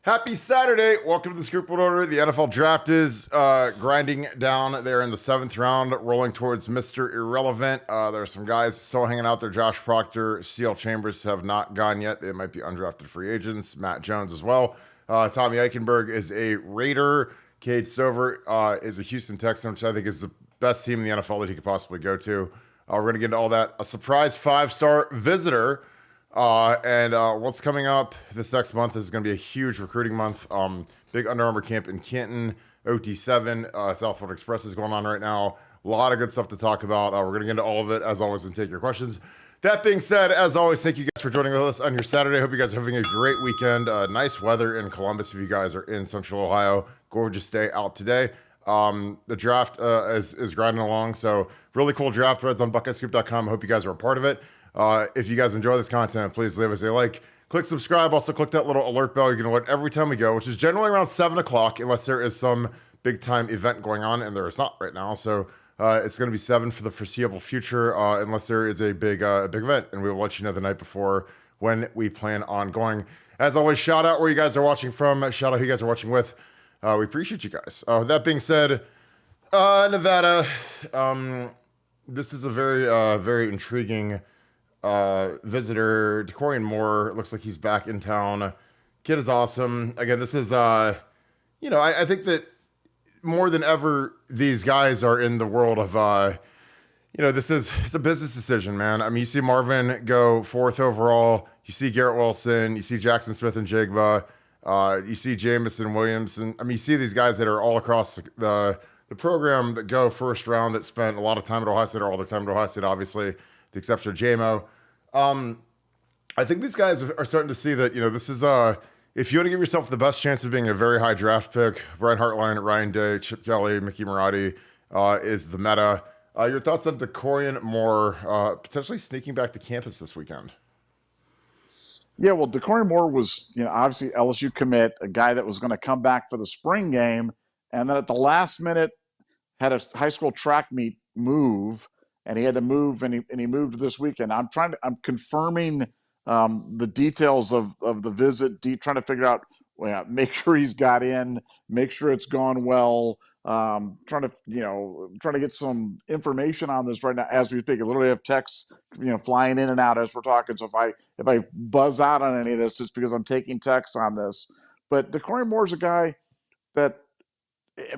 Happy Saturday. Welcome to the Scoop Order. The NFL draft is grinding down there in the 7th round, rolling towards Mr. Irrelevant. There are some guys still hanging out there. Josh Proctor, Steele Chambers have not gone yet. They might be undrafted free agents. Matt Jones as well. Tommy Eichenberg is a Raider. Cade Stover is a Houston Texan, which I think is the best team in the NFL that he could possibly go to. We're going to get into all that. A surprise 5-star visitor. And what's coming up this next month is going to be a huge recruiting month. Big Under Armour camp in Canton, OT7, South Florida Express is going on right now. A lot of good stuff to talk about. We're going to get into all of it, as always, and take your questions. That being said, as always, thank you guys for joining with us on your Saturday. Hope you guys are having a great weekend. Nice weather in Columbus if you guys are in Central Ohio. Gorgeous day out today. The draft is grinding along, so really cool draft threads on BuckeyeScoop.com. I hope you guys are a part of it. If you guys enjoy this content, please leave us a like. Click subscribe. Also, click that little alert bell. You're going to alert every time we go, which is generally around 7 o'clock, unless there is some big-time event going on, and there is not right now. So it's going to be 7 for the foreseeable future, unless there is a big event, and we will let you know the night before when we plan on going. As always, shout out where you guys are watching from. Shout out who you guys are watching with. We appreciate you guys. That being said, Nevada, this is a very intriguing visitor. Doran Moore looks like he's back in town. Kid is awesome. Again, this is I think that more than ever these guys are in the world of it's a business decision, man. I mean, you see Marvin go 4th overall, you see Garrett Wilson, you see Jackson Smith and Jigba, you see Jamison Williamson. I mean, you see these guys that are all across the program that go 1st round, that spent a lot of time at Ohio State, or all their time at Ohio State, obviously, the exception of JMO. I think these guys are starting to see that, this is, if you want to give yourself the best chance of being a very high draft pick, Brian Hartline, Ryan Day, Chip Kelly, Mickey Marotti is the meta. Your thoughts on Doran Moore potentially sneaking back to campus this weekend? Yeah, well, Doran Moore was, obviously LSU commit, a guy that was going to come back for the spring game, and then at the last minute had a high school track meet move, and he had to move, and he moved this weekend. I'm confirming the details of the visit, trying to figure out, make sure he's got in, make sure it's gone well. Trying to get some information on this right now as we speak. I literally have texts, flying in and out as we're talking. So if I buzz out on any of this, it's because I'm taking texts on this. But Doran Moore is a guy that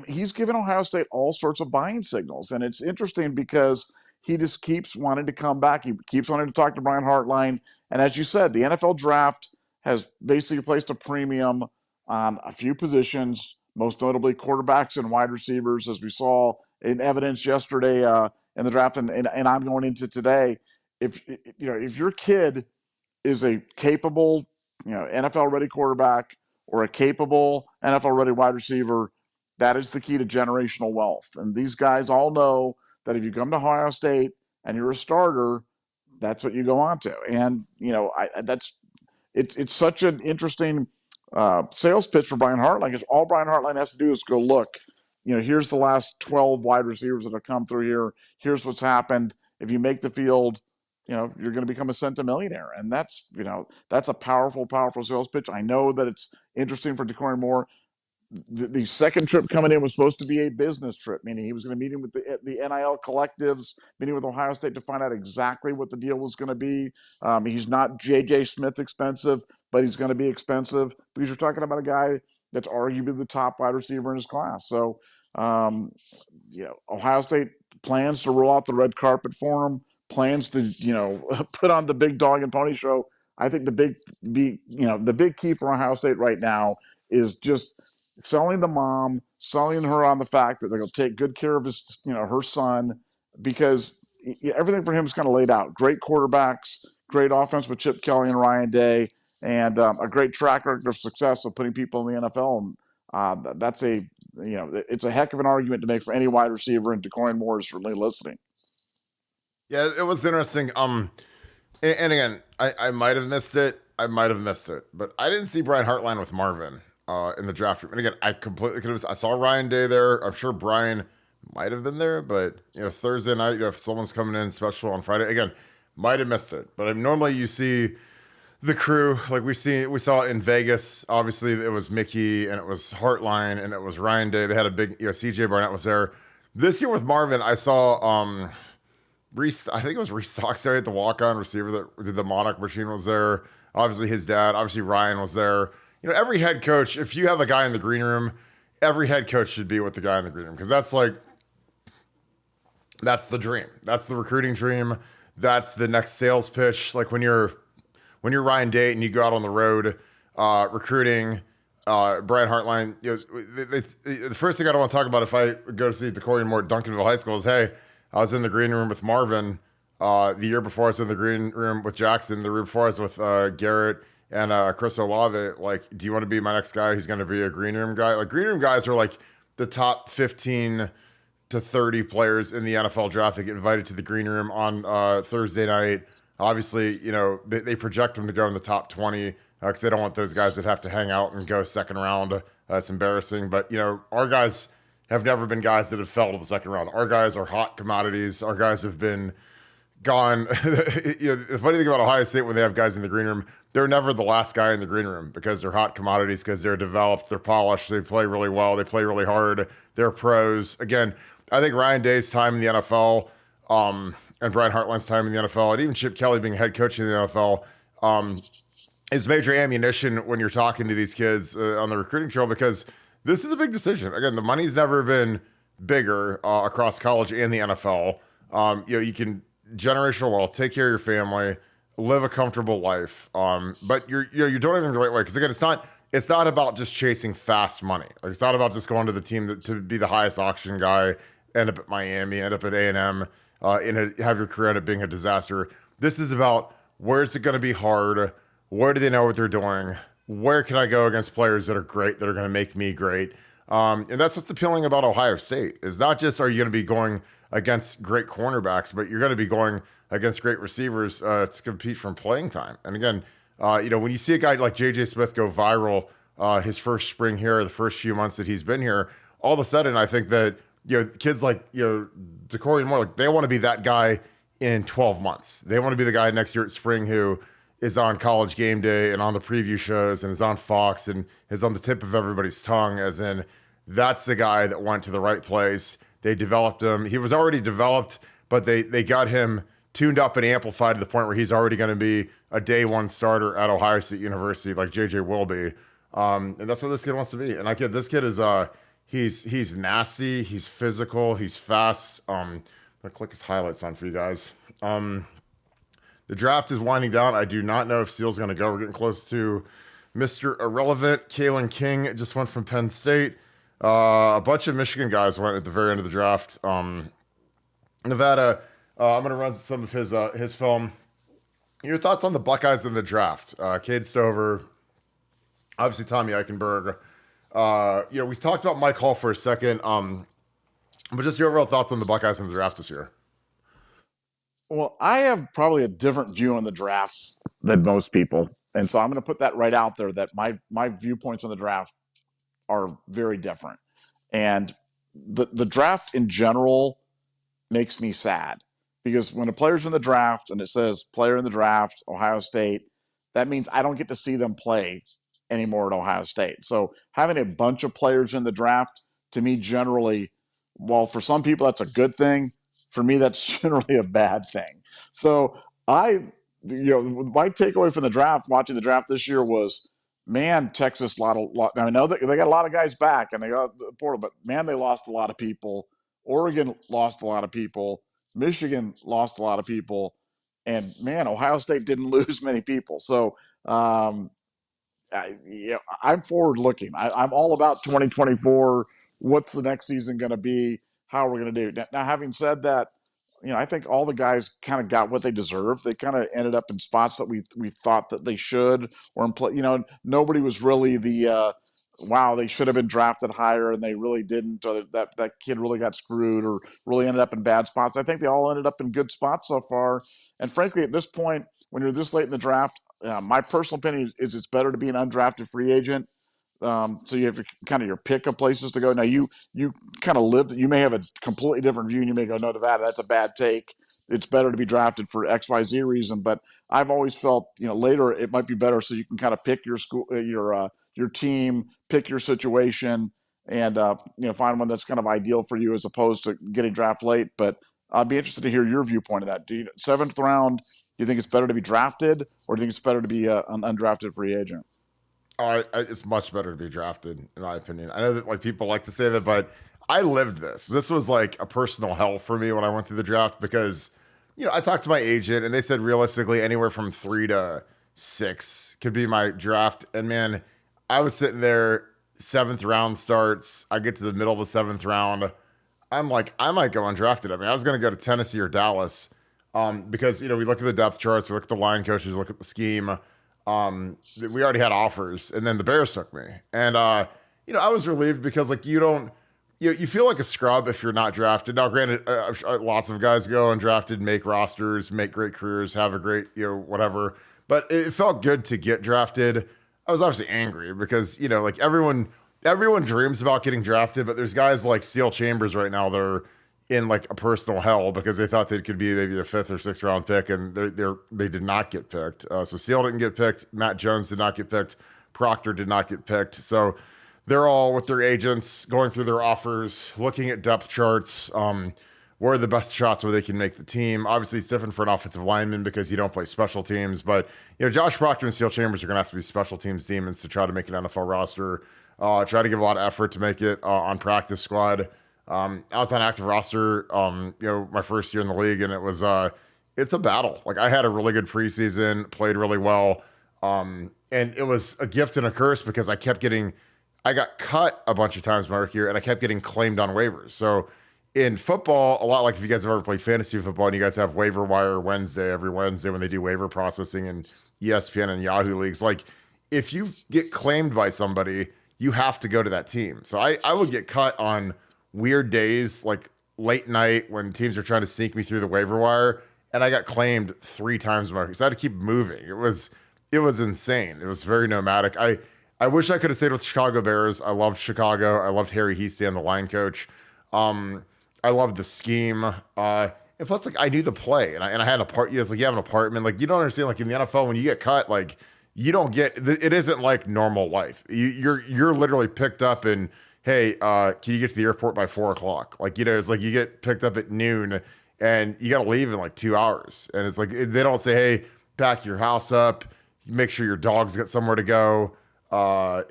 he's given Ohio State all sorts of buying signals, and it's interesting because he just keeps wanting to come back. He keeps wanting to talk to Brian Hartline. And as you said, the NFL draft has basically placed a premium on a few positions, most notably quarterbacks and wide receivers, as we saw in evidence yesterday in the draft, and I'm going into today. If your kid is a capable, NFL-ready quarterback or a capable NFL-ready wide receiver, that is the key to generational wealth. And these guys all know that if you come to Ohio State and you're a starter, that's what you go on to. And, it's such an interesting sales pitch for Brian Hartline, because all Brian Hartline has to do is go, look, here's the last 12 wide receivers that have come through here. Here's what's happened. If you make the field, you're going to become a centimillionaire. And that's a powerful, powerful sales pitch. I know that it's interesting for Doran Moore. The second trip coming in was supposed to be a business trip, meaning he was going to meet with the NIL collectives, meeting with Ohio State to find out exactly what the deal was going to be. He's not J.J. Smith expensive, but he's going to be expensive because you're talking about a guy that's arguably the top wide receiver in his class. So, Ohio State plans to roll out the red carpet for him, plans to, put on the big dog and pony show. I think the big key for Ohio State right now is just selling the mom, selling her on the fact that they're going to take good care of his, her son, because everything for him is kind of laid out. Great quarterbacks, great offense with Chip Kelly and Ryan Day, and a great track record of success of putting people in the NFL. And that's it's a heck of an argument to make for any wide receiver, and Doran Moore is certainly listening. Yeah, it was interesting. And again, I might have missed it. But I didn't see Brian Hartline with Marvin in the draft room. And again, I completely could have. I saw Ryan Day there. I'm sure Brian might have been there, but Thursday night, if someone's coming in special on Friday, again, might have missed it. But normally you see the crew, like we saw it in Vegas. Obviously, it was Mickey and it was Hartline and it was Ryan Day. They had a big, CJ Barnett was there. This year with Marvin, I saw Reese. I think it was Reese Sox there at the walk-on receiver that did the Monarch machine was there. Obviously, his dad. Obviously, Ryan was there. Every head coach. If you have a guy in the green room, every head coach should be with the guy in the green room because that's the dream. That's the recruiting dream. That's the next sales pitch. Like when you're Ryan Day and you go out on the road recruiting Brian Hartline, the first thing I don't want to talk about if I go to see Doran Moore at Duncanville High School is, hey, I was in the green room with Marvin the year before I was in the green room with Jackson, the year before I was with Garrett and Chris Olave. Like, do you want to be my next guy who's going to be a green room guy? Like, green room guys are like the top 15 to 30 players in the NFL draft that get invited to the green room on Thursday night. Obviously, they project them to go in the top 20 because they don't want those guys that have to hang out and go second round. It's embarrassing. But, our guys have never been guys that have fell to the second round. Our guys are hot commodities. Our guys have been gone. The funny thing about Ohio State, when they have guys in the green room, they're never the last guy in the green room because they're hot commodities, because they're developed, they're polished, they play really well, they play really hard, they're pros. Again, I think Ryan Day's time in the NFL, and Brian Hartline's time in the NFL, and even Chip Kelly being head coach in the NFL, is major ammunition when you're talking to these kids on the recruiting trail, because this is a big decision. Again, the money's never been bigger across college and the NFL. You can generational wealth, take care of your family, live a comfortable life. But you're doing everything the right way. Because again, it's not about just chasing fast money. Like, it's not about just going to the team to be the highest auction guy, end up at Miami, end up at A&M, have your career end up being a disaster. This is about, where's it going to be hard? Where do they know what they're doing? Where can I go against players that are great, that are going to make me great? And that's what's appealing about Ohio State, is not just are you going to be going against great cornerbacks, but you're going to be going against great receivers to compete for playing time. And again, when you see a guy like J.J. Smith go viral his first spring here, the first few months that he's been here, all of a sudden I think that kids like Doran Moore, like, they want to be that guy in 12 months. They want to be the guy next year at spring who is on College Game Day and on the preview shows and is on Fox and is on the tip of everybody's tongue, as in, that's the guy that went to the right place. They developed him. He was already developed, but they got him tuned up and amplified to the point where he's already going to be a day one starter at Ohio State University, like JJ will be. And that's what this kid wants to be. And this kid is he's nasty, he's physical, he's fast. I'm gonna click his highlights on for you guys. The draft is winding down. I do not know if Steele's going to go. We're getting close to Mr. Irrelevant. Kalen King just went from Penn State. A bunch of Michigan guys went at the very end of the draft. Nevada, I'm going to run some of his film. Your thoughts on the Buckeyes in the draft? Cade Stover, obviously Tommy Eichenberg. We talked about Mike Hall for a second, but just your overall thoughts on the Buckeyes in the draft this year. Well, I have probably a different view on the draft than most people. And so I'm going to put that right out there, that my viewpoints on the draft are very different. And the draft in general makes me sad, because when a player's in the draft and it says player in the draft, Ohio State, that means I don't get to see them play anymore at Ohio State. So having a bunch of players in the draft, to me, generally, while for some people that's a good thing, for me, that's generally a bad thing. So my takeaway from the draft, watching the draft this year, was, man, Texas, I know that they got a lot of guys back and they got the portal, but man, they lost a lot of people. Oregon lost a lot of people. Michigan lost a lot of people. And man, Ohio State didn't lose many people. So, I'm forward looking. I'm all about 2024. What's the next season going to be? How are we going to do? Now, having said that, I think all the guys kind of got what they deserved. They kind of ended up in spots that we thought that they should, or in play. Nobody was really the wow, they should have been drafted higher and they really didn't, or that kid really got screwed or really ended up in bad spots. I think they all ended up in good spots so far. And frankly, at this point, when you're this late in the draft, my personal opinion is it's better to be an undrafted free agent. So you have kind of your pick of places to go. Now you kind of lived. You may have a completely different view, and you may go, no, Nevada, that's a bad take. it's better to be drafted for XYZ reason. But I've always felt, later it might be better so you can kind of pick your school, your team, pick your situation, and find one that's kind of ideal for you as opposed to getting drafted late. But I'd be interested to hear your viewpoint of that. Seventh round, do you think it's better to be drafted, or do you think it's better to be an undrafted free agent? It's much better to be drafted, in my opinion. I know that like people like to say that, but I lived this. This was like a personal hell for me when I went through the draft because, I talked to my agent and they said realistically anywhere from 3 to 6 could be my draft. And man, I was sitting there, 7th round starts. I get to the middle of the 7th round. I'm like, I might go undrafted. I mean, I was going to go to Tennessee or Dallas because, we look at the depth charts, we look at the line coaches, look at the scheme. We already had offers, and then the Bears took me. And, I was relieved because, like, you feel like a scrub if you're not drafted. Now, granted, lots of guys go undrafted, make rosters, make great careers, have a great, whatever. But it felt good to get drafted. I was obviously angry because, like everyone dreams about getting drafted, but there's guys like Steel Chambers right now that are in like a personal hell because they thought they could be maybe a 5th or 6th round pick, and they did not get picked. So Steele didn't get picked. Matt Jones did not get picked. Proctor did not get picked. So they're all with their agents, going through their offers, looking at depth charts, where are the best shots where they can make the team. Obviously, it's different for an offensive lineman because you don't play special teams. But, Josh Proctor and Steel Chambers are going to have to be special teams demons to try to make an NFL roster, try to give a lot of effort to make it on practice squad. I was on active roster, my first year in the league, and it's a battle. Like I had a really good preseason, played really well. And it was a gift and a curse because I got cut a bunch of times my rookie year and I kept getting claimed on waivers. So in football, a lot like if you guys have ever played fantasy football and you guys have waiver wire Wednesday, every Wednesday when they do waiver processing in ESPN and Yahoo leagues, like if you get claimed by somebody, you have to go to that team. So I would get cut on weird days, like late night when teams are trying to sneak me through the waiver wire, and I got claimed 3 times. So I had to keep moving. It was insane. It was very nomadic. I wish I could have stayed with Chicago Bears. I loved Chicago. I loved Harry Heastan, the line coach. I loved the scheme. And plus, like I knew the play, and I had you have an apartment. Like you don't understand. Like in the NFL, when you get cut, like you don't get. It isn't like normal life. You're literally picked up and, hey, can you get to the airport by 4:00? Like, it's like you get picked up at noon and you got to leave in like 2 hours. And it's like, they don't say, hey, pack your house up, make sure your dog's got somewhere to go.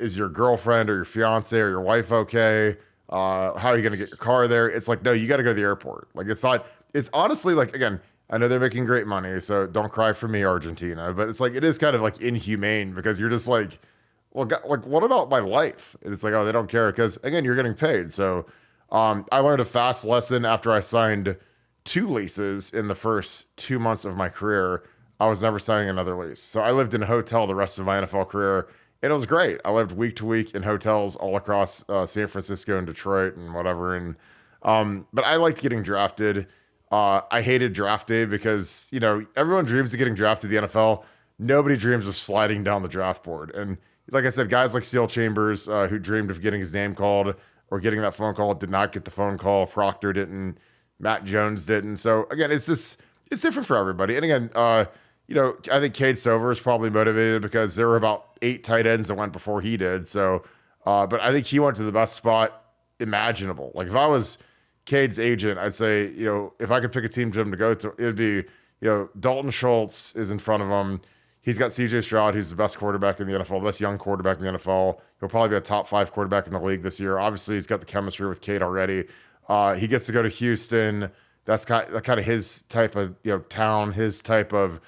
Is your girlfriend or your fiance or your wife okay? How are you going to get your car there? It's like, no, you got to go to the airport. Like it's honestly like, again, I know they're making great money, so don't cry for me, Argentina. But it's like, it is kind of like inhumane because you're just like, well, like, what about my life? And it's like, oh, they don't care because, again, you're getting paid. So I learned a fast lesson after I signed 2 leases in the first 2 months of my career. I was never signing another lease. So I lived in a hotel the rest of my NFL career, and it was great. I lived week to week in hotels all across San Francisco and Detroit and whatever. And but I liked getting drafted. I hated draft day because, everyone dreams of getting drafted in the NFL. Nobody dreams of sliding down the draft board. And like I said, guys like Steel Chambers, who dreamed of getting his name called or getting that phone call, did not get the phone call. Proctor didn't. Matt Jones didn't. So again, it's different for everybody. And again, I think Cade Stover is probably motivated because there were about 8 tight ends that went before he did. So, but I think he went to the best spot imaginable. Like if I was Cade's agent, I'd say, if I could pick a team to him to go to, it'd be, Dalton Schultz is in front of him. He's got C.J. Stroud, who's the best quarterback in the NFL, the best young quarterback in the NFL. He'll probably be a top 5 quarterback in the league this year. Obviously, he's got the chemistry with Cade already. He gets to go to Houston. That's kind of his type of town, his type of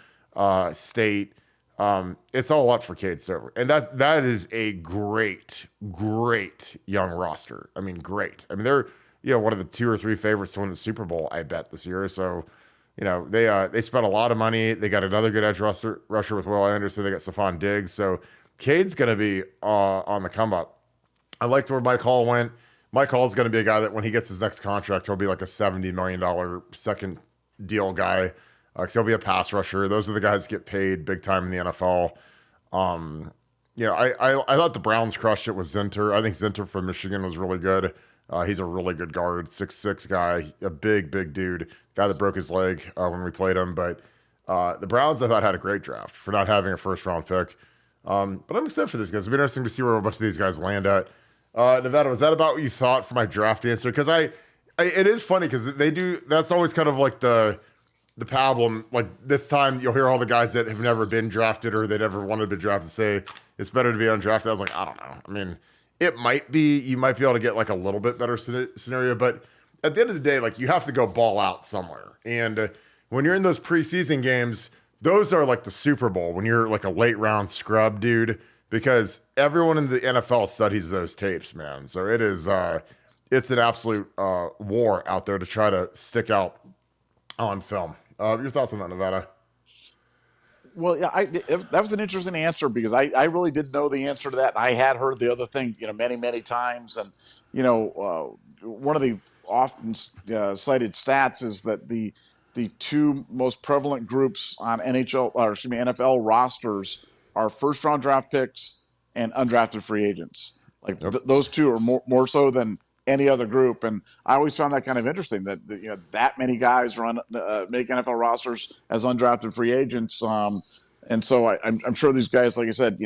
state. It's all up for Cade Stover, and that is a great young roster. I mean, great. I mean, they're one of the 2 or 3 favorites to win the Super Bowl, I bet, this year. So. They spent a lot of money. They got another good edge rusher with Will Anderson. They got Stephon Diggs. So Cade's going to be on the come up. I liked where Mike Hall went. Mike Hall is going to be a guy that when he gets his next contract, he'll be like a $70 million second deal guy. Because he'll be a pass rusher. Those are the guys that get paid big time in the NFL. I thought the Browns crushed it with Zinter. I think Zinter from Michigan was really good. He's a really good guard, 6'6" guy, a big dude, guy that broke his leg when we played him. But the Browns, I thought, had a great draft for not having a first round pick. But I'm excited for this, guys. It'll be interesting to see where a bunch of these guys land at. Nevada, was that about what you thought for my draft answer? Because it is funny because they do. That's always kind of like the problem. Like this time, you'll hear all the guys that have never been drafted or they never wanted to be drafted say it's better to be undrafted. I was like, I don't know. I mean, it might be. You might be able to get like a little bit better scenario, but at the end of the day, like you have to go ball out somewhere. And when you're in those preseason games, those are like the Super Bowl when you're like a late round scrub dude, because everyone in the NFL studies those tapes, man. So it is. It's an absolute war out there to try to stick out on film. Your thoughts on that, Nevada? Well, yeah, that was an interesting answer because I really didn't know the answer to that. I had heard the other thing, many times, and one of the often cited stats is that the two most prevalent groups on NFL rosters are first round draft picks and undrafted free agents. Like those two are more so than any other group, and I always found that kind of interesting that that many guys make NFL rosters as undrafted free agents. And so I'm sure these guys, like I said,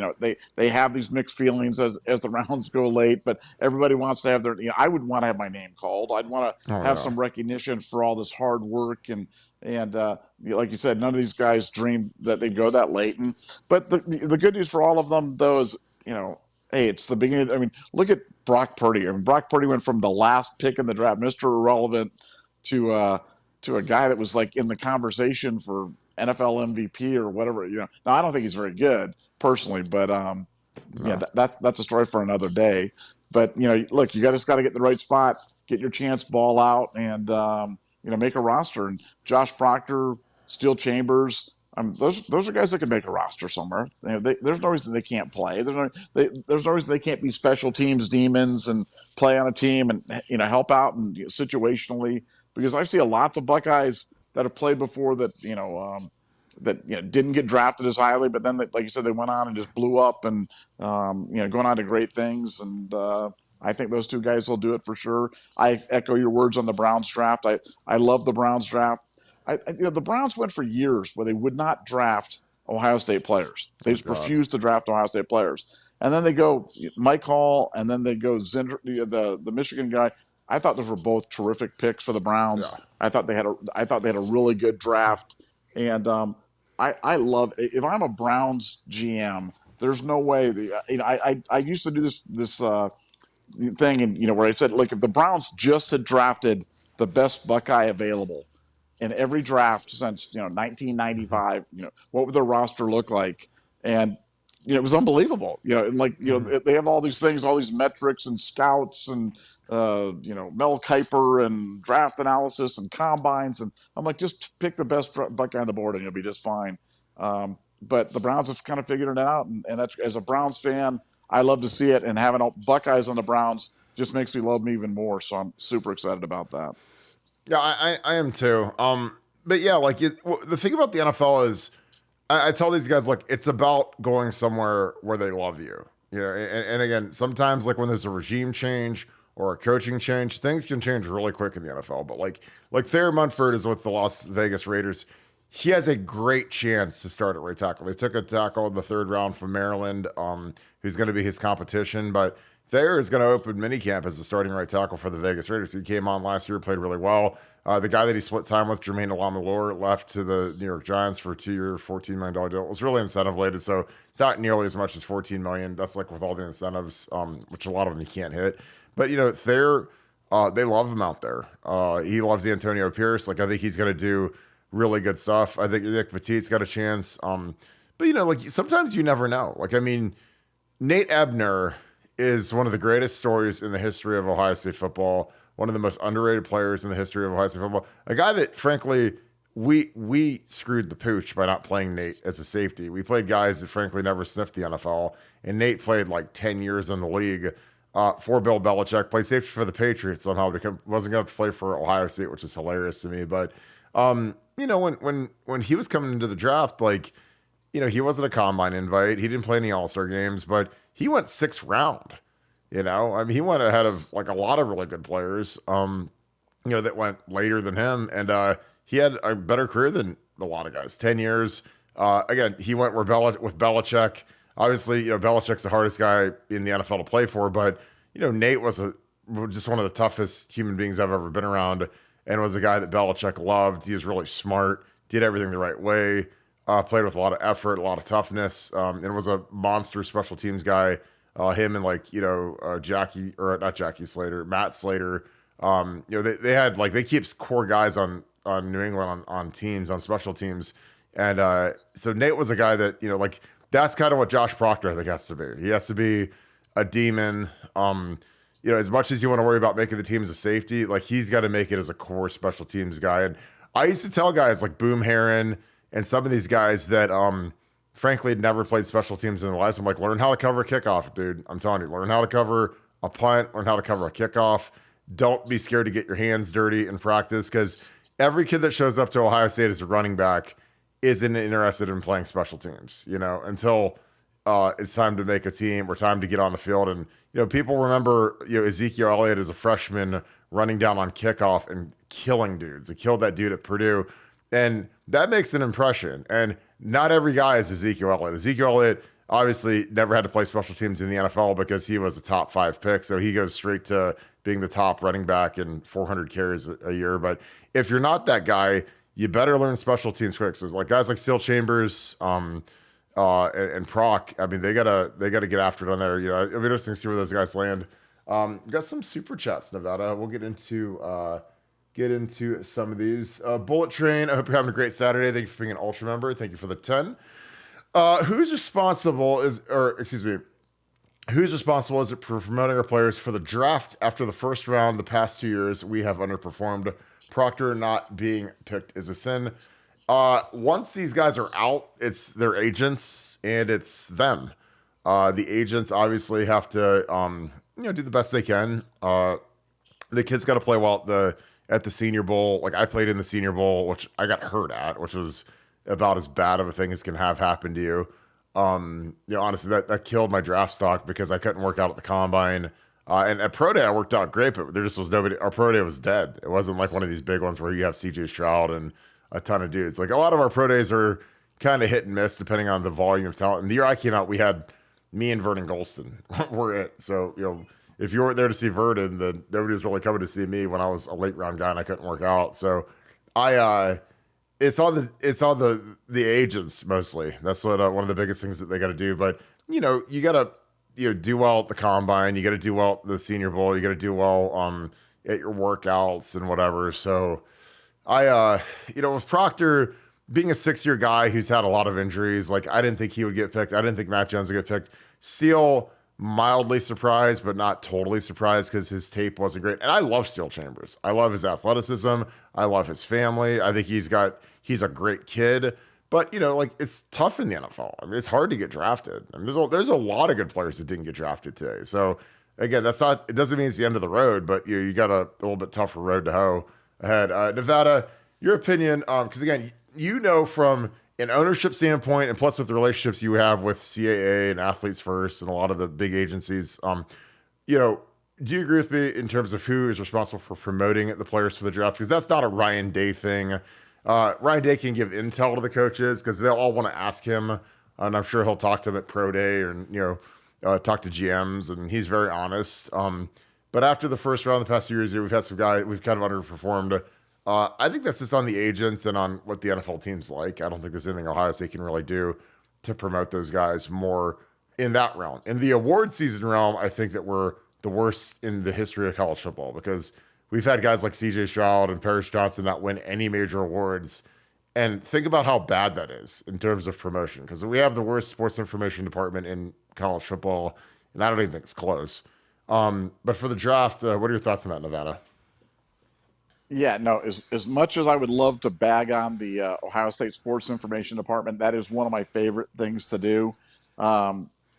they have these mixed feelings as the rounds go late, but everybody wants to have their. I would want to have my name called. I'd want to have some recognition for all this hard work and like you said, none of these guys dreamed that they'd go that late. But the good news for all of them, though, is hey, it's the beginning. I mean, look at Brock Purdy. I mean, Brock Purdy went from the last pick in the draft, Mr. Irrelevant, to a guy that was like in the conversation for NFL MVP or whatever. Now I don't think he's very good personally, but yeah, that's a story for another day. But look, you just got to get in the right spot, get your chance, ball out, and make a roster. And Josh Proctor, Steel Chambers. Those are guys that can make a roster somewhere. There's no reason they can't play. There's no reason they can't be special teams demons and play on a team and help out and situationally. Because I see lots of Buckeyes that have played before that didn't get drafted as highly, but then like you said, they went on and just blew up and going on to great things. And I think those two guys will do it for sure. I echo your words on the Browns draft. I love the Browns draft. The Browns went for years where they would not draft Ohio State players. They just refused to draft Ohio State players. And then they go Mike Hall, and then they go Zinder, the Michigan guy. I thought those were both terrific picks for the Browns. Yeah. I thought they had a really good draft. And I love, if I'm a Browns GM, there's no way. I used to do this thing, and where I said, look, if the Browns just had drafted the best Buckeye available in every draft since 1995, what would their roster look like? And it was unbelievable. They have all these things, all these metrics and scouts and Mel Kiper and draft analysis and combines, and I'm like, just pick the best Buckeye on the board and you'll be just fine. But the Browns have kind of figured it out, and that's, as a Browns fan, I love to see it, and having all Buckeyes on the Browns just makes me love them even more. So I'm super excited about that. Yeah, I am too. But yeah, like the thing about the NFL is, I tell these guys, like, it's about going somewhere where they love you. And again, sometimes like when there's a regime change or a coaching change, things can change really quick in the NFL. But like Thayer Munford is with the Las Vegas Raiders. He has a great chance to start at right tackle. They took a tackle in the third round from Maryland, who's going to be his competition, but Thayer is going to open minicamp as the starting right tackle for the Vegas Raiders. He came on last year, played really well. The guy that he split time with, Jermaine Alamolor, left to the New York Giants for a 2-year, $14 million deal. It was really incentive-lated, so it's not nearly as much as $14 million. That's like with all the incentives, which a lot of them you can't hit. But, Thayer, they love him out there. He loves the Antonio Pierce. Like, I think he's going to do really good stuff. I think Nick Petit's got a chance. But, like, sometimes you never know. Like, I mean, Nate Ebner is one of the greatest stories in the history of Ohio State football, one of the most underrated players in the history of Ohio State football, a guy that, frankly, we screwed the pooch by not playing Nate as a safety. We played guys that, frankly, never sniffed the NFL, and Nate played like 10 years in the league for Bill Belichick, played safety for the Patriots somehow, wasn't going to play for Ohio State, which is hilarious to me. But, when he was coming into the draft, like, he wasn't a combine invite. He didn't play any All-Star games, but he went 6th round. You know, I mean, he went ahead of like a lot of really good players, that went later than him, and he had a better career than a lot of guys. 10 years. Again, he went with Belichick. Obviously, Belichick's the hardest guy in the NFL to play for, but Nate was just one of the toughest human beings I've ever been around, and was a guy that Belichick loved. He was really smart, did everything the right way, played with a lot of effort, a lot of toughness, and was a monster special teams guy. Him and Jackie, or not Jackie Slater, Matt Slater. They had they keep core guys on New England on teams, on special teams, and so Nate was a guy that that's kind of what Josh Proctor I think has to be. He has to be a demon. As much as you want to worry about making the team as a safety, he's got to make it as a core special teams guy. And I used to tell guys like Boom Herron and some of these guys that frankly had never played special teams in their lives. I'm like, learn how to cover a kickoff, dude. I'm telling you, learn how to cover a punt, learn how to cover a kickoff. Don't be scared to get your hands dirty in practice, because every kid that shows up to Ohio State as a running back isn't interested in playing special teams, until it's time to make a team or time to get on the field. And, people remember, Ezekiel Elliott as a freshman running down on kickoff and killing dudes. He killed that dude at Purdue. And that makes an impression. And not every guy is Ezekiel Elliott. Ezekiel Elliott obviously never had to play special teams in the NFL because he was a top 5 pick. So he goes straight to being the top running back in 400 carries a year. But if you're not that guy, you better learn special teams quick. So guys like Steel Chambers, and Proc, I mean, they gotta get after it on there. It'll be interesting to see where those guys land. Got some super chats, Nevada. We'll get into some of these. Bullet Train, I hope you're having a great Saturday. Thank you for being an Ultra member. Thank you for the 10. Who's responsible is it for promoting our players for the draft after the first round the past 2 years? We have underperformed. Proctor not being picked is a sin. Once these guys are out, it's their agents and it's them. The agents obviously have to, do the best they can. The kids got to play well at the Senior Bowl. Like, I played in the Senior Bowl, which I got hurt at, which was about as bad of a thing as can have happen to you. Honestly, that killed my draft stock because I couldn't work out at the combine. And at Pro Day, I worked out great, but there just was nobody. Our Pro Day was dead. It wasn't like one of these big ones where you have CJ Stroud and a ton of dudes. Like, a lot of our Pro Days are kind of hit and miss depending on the volume of talent. And the year I came out, we had me and Vernon Golston were it. So, if you weren't there to see Vernon, then nobody was really coming to see me when I was a late round guy and I couldn't work out. So it's all the agents mostly. That's what one of the biggest things that they got to do. But you got to do well at the combine. You got to do well at the Senior Bowl. You got to do well at your workouts and whatever. So with Proctor being a 6-year guy who's had a lot of injuries, I didn't think he would get picked. I didn't think Matt Jones would get picked. Steele, mildly surprised, but not totally surprised because his tape wasn't great. And I love Steel Chambers. I love his athleticism. I love his family. I think he's a great kid. But, it's tough in the NFL. I mean, it's hard to get drafted. I mean, there's a lot of good players that didn't get drafted today. So, again, it doesn't mean it's the end of the road, but you got a little bit tougher road to hoe ahead. Nevada, your opinion, because, again, from an ownership standpoint, and plus with the relationships you have with CAA and Athletes First and a lot of the big agencies, do you agree with me in terms of who is responsible for promoting the players for the draft? Because that's not a Ryan Day thing. Ryan Day can give intel to the coaches because they'll all want to ask him, and I'm sure he'll talk to them at Pro Day and talk to GMs, and he's very honest. But after the first round, the past 2 years, we've had some guys we've kind of underperformed. I think that's just on the agents and on what the NFL teams like. I don't think there's anything Ohio State can really do to promote those guys more in that realm. In the award season realm, I think that we're the worst in the history of college football because we've had guys like CJ Stroud and Paris Johnson not win any major awards. And think about how bad that is in terms of promotion, because we have the worst sports information department in college football, and I don't even think it's close. But for the draft, what are your thoughts on that, Nevada? Yeah, no, as much as I would love to bag on the Ohio State Sports Information Department, that is one of my favorite things to do.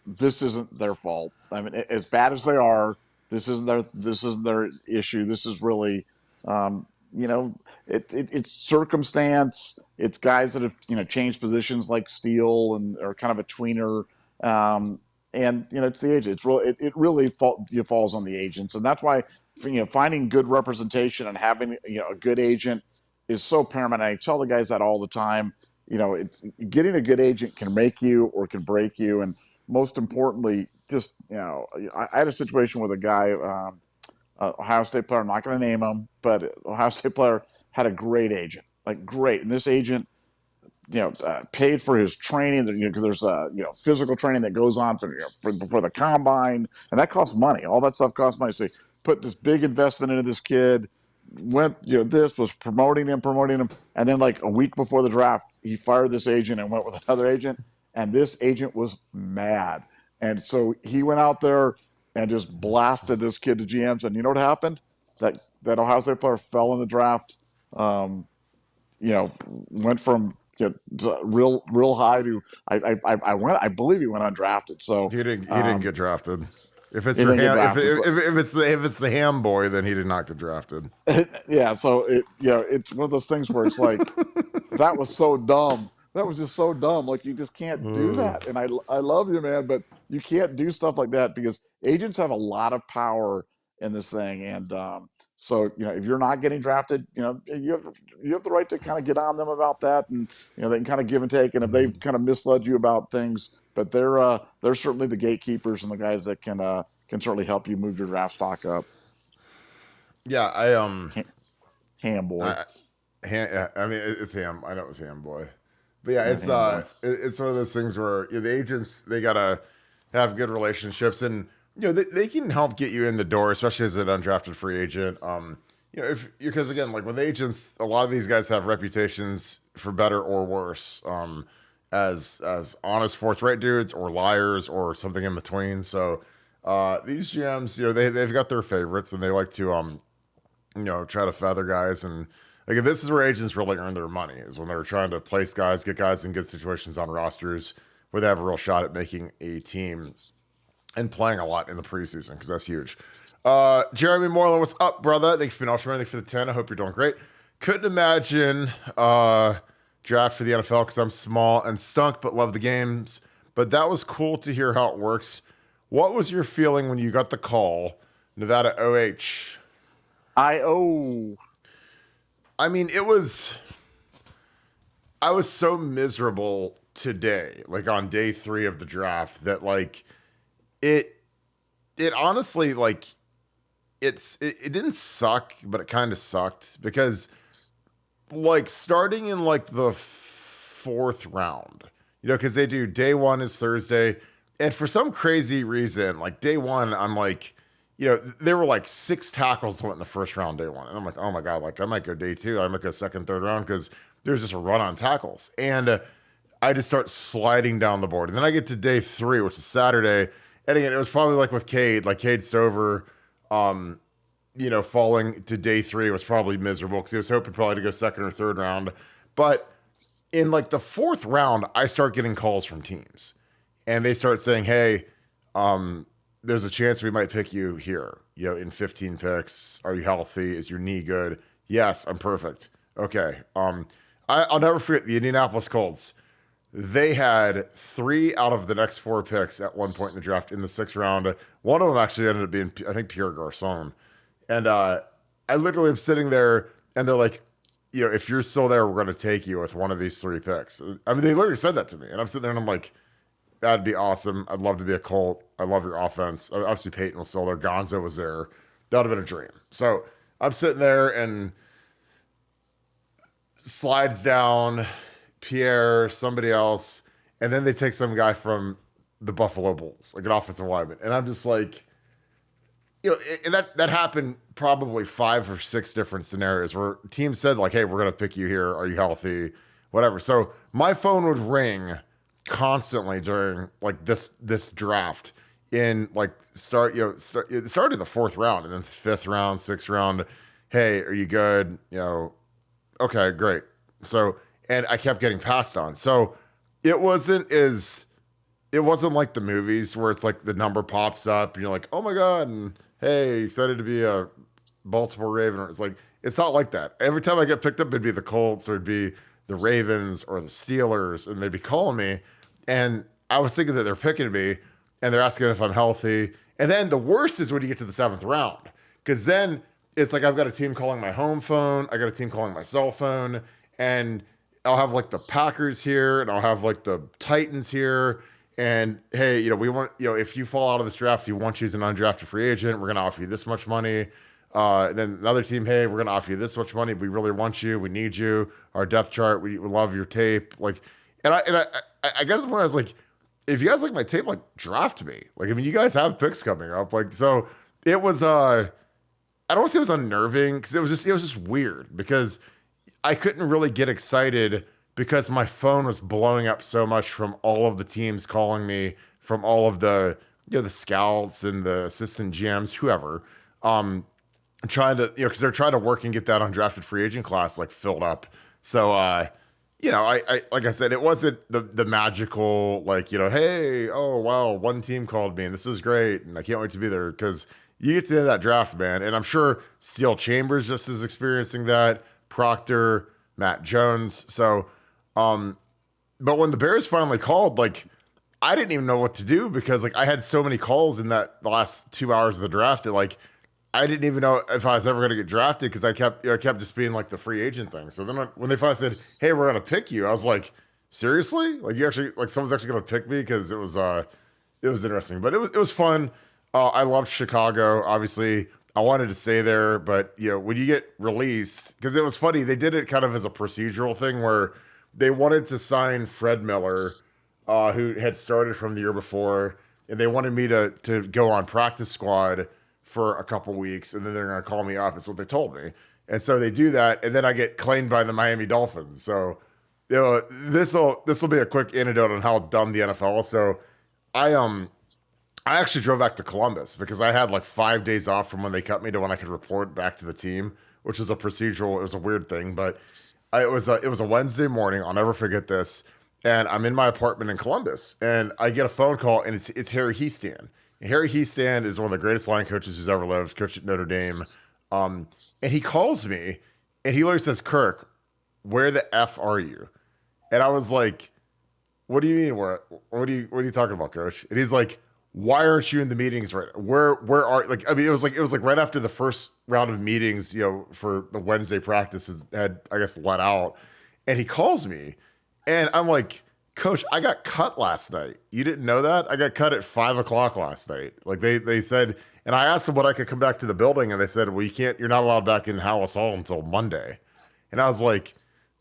This isn't their fault. I mean, as bad as they are, this isn't their issue. This is really, it's circumstance. It's guys that have changed positions like Steele and are kind of a tweener. and it's the agent. It really falls on the agents, and that's why finding good representation and having a good agent is so paramount. I tell the guys that all the time. It's getting a good agent can make you or can break you, and most importantly, just I had a situation with a guy, Ohio State player. I'm not going to name him, but Ohio State player had a great agent, like great, and this agent paid for his training. Because there's physical training that goes on for the combine, and that costs money. All that stuff costs money. So put this big investment into this kid. This was promoting him, and then like a week before the draft, he fired this agent and went with another agent, and this agent was mad, and so he went out there and just blasted this kid to GMs. And you know what happened? That Ohio State player fell in the draft. Went from real high to I believe he went undrafted. So he didn't get drafted. If it's if it's the ham boy, then he did not get drafted. Yeah, so it's one of those things where it's like that was so dumb. That was just so dumb. Like, you just can't do that. And I love you, man, but you can't do stuff like that because agents have a lot of power in this thing. And so if you're not getting drafted, you have the right to kind of get on them about that, and they can kind of give and take. And if they've kind of misled you about things, but they're certainly the gatekeepers and the guys that can certainly help you move your draft stock up. Yeah, Ham boy. I mean, it's ham. I know it was ham boy, but yeah, it's one of those things where the agents, they gotta have good relationships, and they can help get you in the door, especially as an undrafted free agent. Because again, like with agents, a lot of these guys have reputations for better or worse, as honest, forthright dudes or liars or something in between. So these GMs, they've got their favorites, and they like to try to feather guys. And like, this is where agents really earn their money, is when they're trying to place guys, get guys in good situations on rosters where they have a real shot at making a team and playing a lot in the preseason, because that's huge. Jeremy Moreland, what's up, brother? Thanks for being Ultraman. Thanks for the 10. I hope you're doing great. Couldn't imagine draft for the NFL because I'm small and stunk, but love the games. But that was cool to hear how it works. What was your feeling when you got the call, Nevada OH? I mean, I was so miserable today, like on day 3 of the draft, that like it honestly, like, it didn't suck, but it kind of sucked, because like starting in like the 4th round, because they do day 1 is Thursday, and for some crazy reason, like day 1, I'm like, there were like 6 tackles went in the first round day 1, and I'm like, oh my god, like I might go day 2, I might go 2nd, 3rd round, because there's just a run on tackles, and I just start sliding down the board, and then I get to day 3, which is Saturday, and again, it was probably like with Cade, like Cade Stover, falling to day 3 was probably miserable because he was hoping probably to go 2nd or 3rd round. But in like the 4th round, I start getting calls from teams, and they start saying, hey, there's a chance we might pick you here, in 15 picks. Are you healthy? Is your knee good? Yes, I'm perfect. Okay. I'll never forget the Indianapolis Colts. They had 3 out of the next 4 picks at one point in the draft in the 6th round. One of them actually ended up being, I think, Pierre Garçon. And I literally am sitting there, and they're like, if you're still there, we're going to take you with one of these 3 picks. I mean, they literally said that to me. And I'm sitting there, and I'm like, that'd be awesome. I'd love to be a Colt. I love your offense. Obviously, Peyton was still there. Gonzo was there. That would have been a dream. So I'm sitting there, and slides down Pierre, somebody else, and then they take some guy from the Buffalo Bulls, like an offensive lineman, and I'm just like, and that happened probably 5 or 6 different scenarios where teams said like, hey, we're gonna pick you here, are you healthy, whatever. So my phone would ring constantly during like this draft in like it started the 4th round, and then 5th round, 6th round, hey, are you good, okay, great. So, and I kept getting passed on. So it wasn't like the movies where it's like the number pops up and you're like, oh my God, and hey, excited to be a Baltimore Raven. It's like, it's not like that. Every time I get picked up, it'd be the Colts or it'd be the Ravens or the Steelers, and they'd be calling me. And I was thinking that they're picking me. and they're asking if I'm healthy. And then the worst is when you get to the 7th round, because then it's like I've got a team calling my home phone, I got a team calling my cell phone, and I'll have like the Packers here, and I'll have like the Titans here. And hey, we want, if you fall out of this draft, you want you as an undrafted free agent, we're going to offer you this much money. Then another team, hey, we're going to offer you this much money. We really want you. We need you. Our depth chart, we love your tape. Like, I guess the point I was like, if you guys like my tape, like draft me. Like, I mean, you guys have picks coming up. Like, so it was, I don't want to say it was unnerving, because it was just weird, because I couldn't really get excited because my phone was blowing up so much from all of the teams calling me, from all of the, the scouts and the assistant GMs, whoever, trying to, because they're trying to work and get that undrafted free agent class like filled up. So, I like I said, it wasn't the magical, like, hey, oh wow, one team called me and this is great and I can't wait to be there, because you get to the end of that draft, man, and I'm sure Steel Chambers just is experiencing that, Proctor, Matt Jones. So, but when the Bears finally called, like, I didn't even know what to do, because like I had so many calls in the last 2 hours of the draft that like I didn't even know if I was ever going to get drafted, because I kept just being like the free agent thing. So then when they finally said, "Hey, we're going to pick you," I was like, "Seriously? Like you actually, like someone's actually going to pick me?" Because it was interesting, but it was fun. I loved Chicago. Obviously, I wanted to stay there, but when you get released, because it was funny, they did it kind of as a procedural thing where they wanted to sign Fred Miller, who had started from the year before, and they wanted me to go on practice squad for a couple weeks, and then they're going to call me up. That's what they told me. And so they do that, and then I get claimed by the Miami Dolphins. So, this will be a quick anecdote on how dumb the NFL is. So, I actually drove back to Columbus because I had like 5 days off from when they cut me to when I could report back to the team, which was a procedural. It was a weird thing, but it was a Wednesday morning. I'll never forget this. And I'm in my apartment in Columbus, and I get a phone call, and it's Harry Hiestand. And Harry Hiestand is one of the greatest line coaches who's ever lived, coached at Notre Dame. And he calls me, and he literally says, "Kirk, where the F are you?" And I was like, "What do you mean? What are you talking about, Coach?" And he's like, "Why aren't you in the meetings right now? Where are, like, I mean, it was like right after the first round of meetings, for the Wednesday practices had, I guess, let out." And he calls me, and I'm like, "Coach, I got cut last night. You didn't know that? I got cut at 5:00 last night." Like they said, and I asked them what I could come back to the building, and they said, "Well, you're not allowed back in Hallis Hall until Monday." And I was like,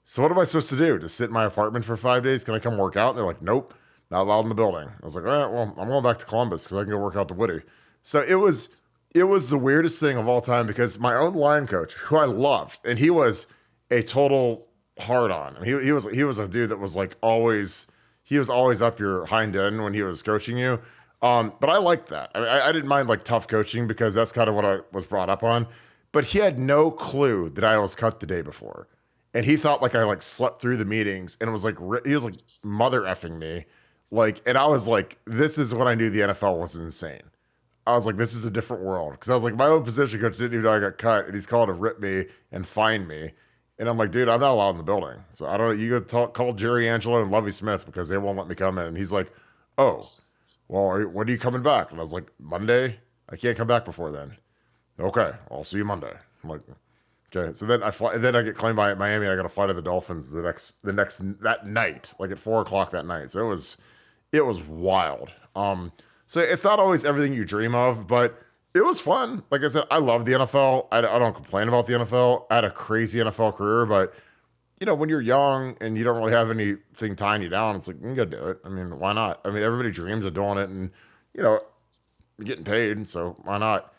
"So what am I supposed to do? Just sit in my apartment for 5 days? Can I come work out?" And they're like, "Nope, not allowed in the building." I was like, "All right, well, I'm going back to Columbus because I can go work out the Woody." So it was the weirdest thing of all time, because my own line coach, who I loved, and he was a total hard on. I mean, he was a dude that was like always up your hind end when he was coaching you. But I liked that. I mean, I didn't mind like tough coaching, because that's kind of what I was brought up on. But he had no clue that I was cut the day before, and he thought like I like slept through the meetings, and it was like he was like mother effing me, like. And I was like, this is when I knew the NFL was insane. I was like, this is a different world, because I was like, my own position coach didn't even know I got cut, and he's called to rip me and fine me. And I'm like, dude, I'm not allowed in the building. So I don't, you go call Jerry Angelo and Lovie Smith, because they won't let me come in. And he's like, "Oh, well, when are you coming back?" And I was like, "Monday. I can't come back before then." "Okay, I'll see you Monday." I'm like, okay. So then I get claimed by Miami, and I got to fly to the Dolphins that night, like at 4:00 that night. So it was wild. So it's not always everything you dream of, but it was fun. Like I said, I love the NFL. I don't complain about the NFL. I had a crazy NFL career, but when you're young and you don't really have anything tying you down, it's like, you gotta do it. I mean, why not? I mean, everybody dreams of doing it, and getting paid, so why not?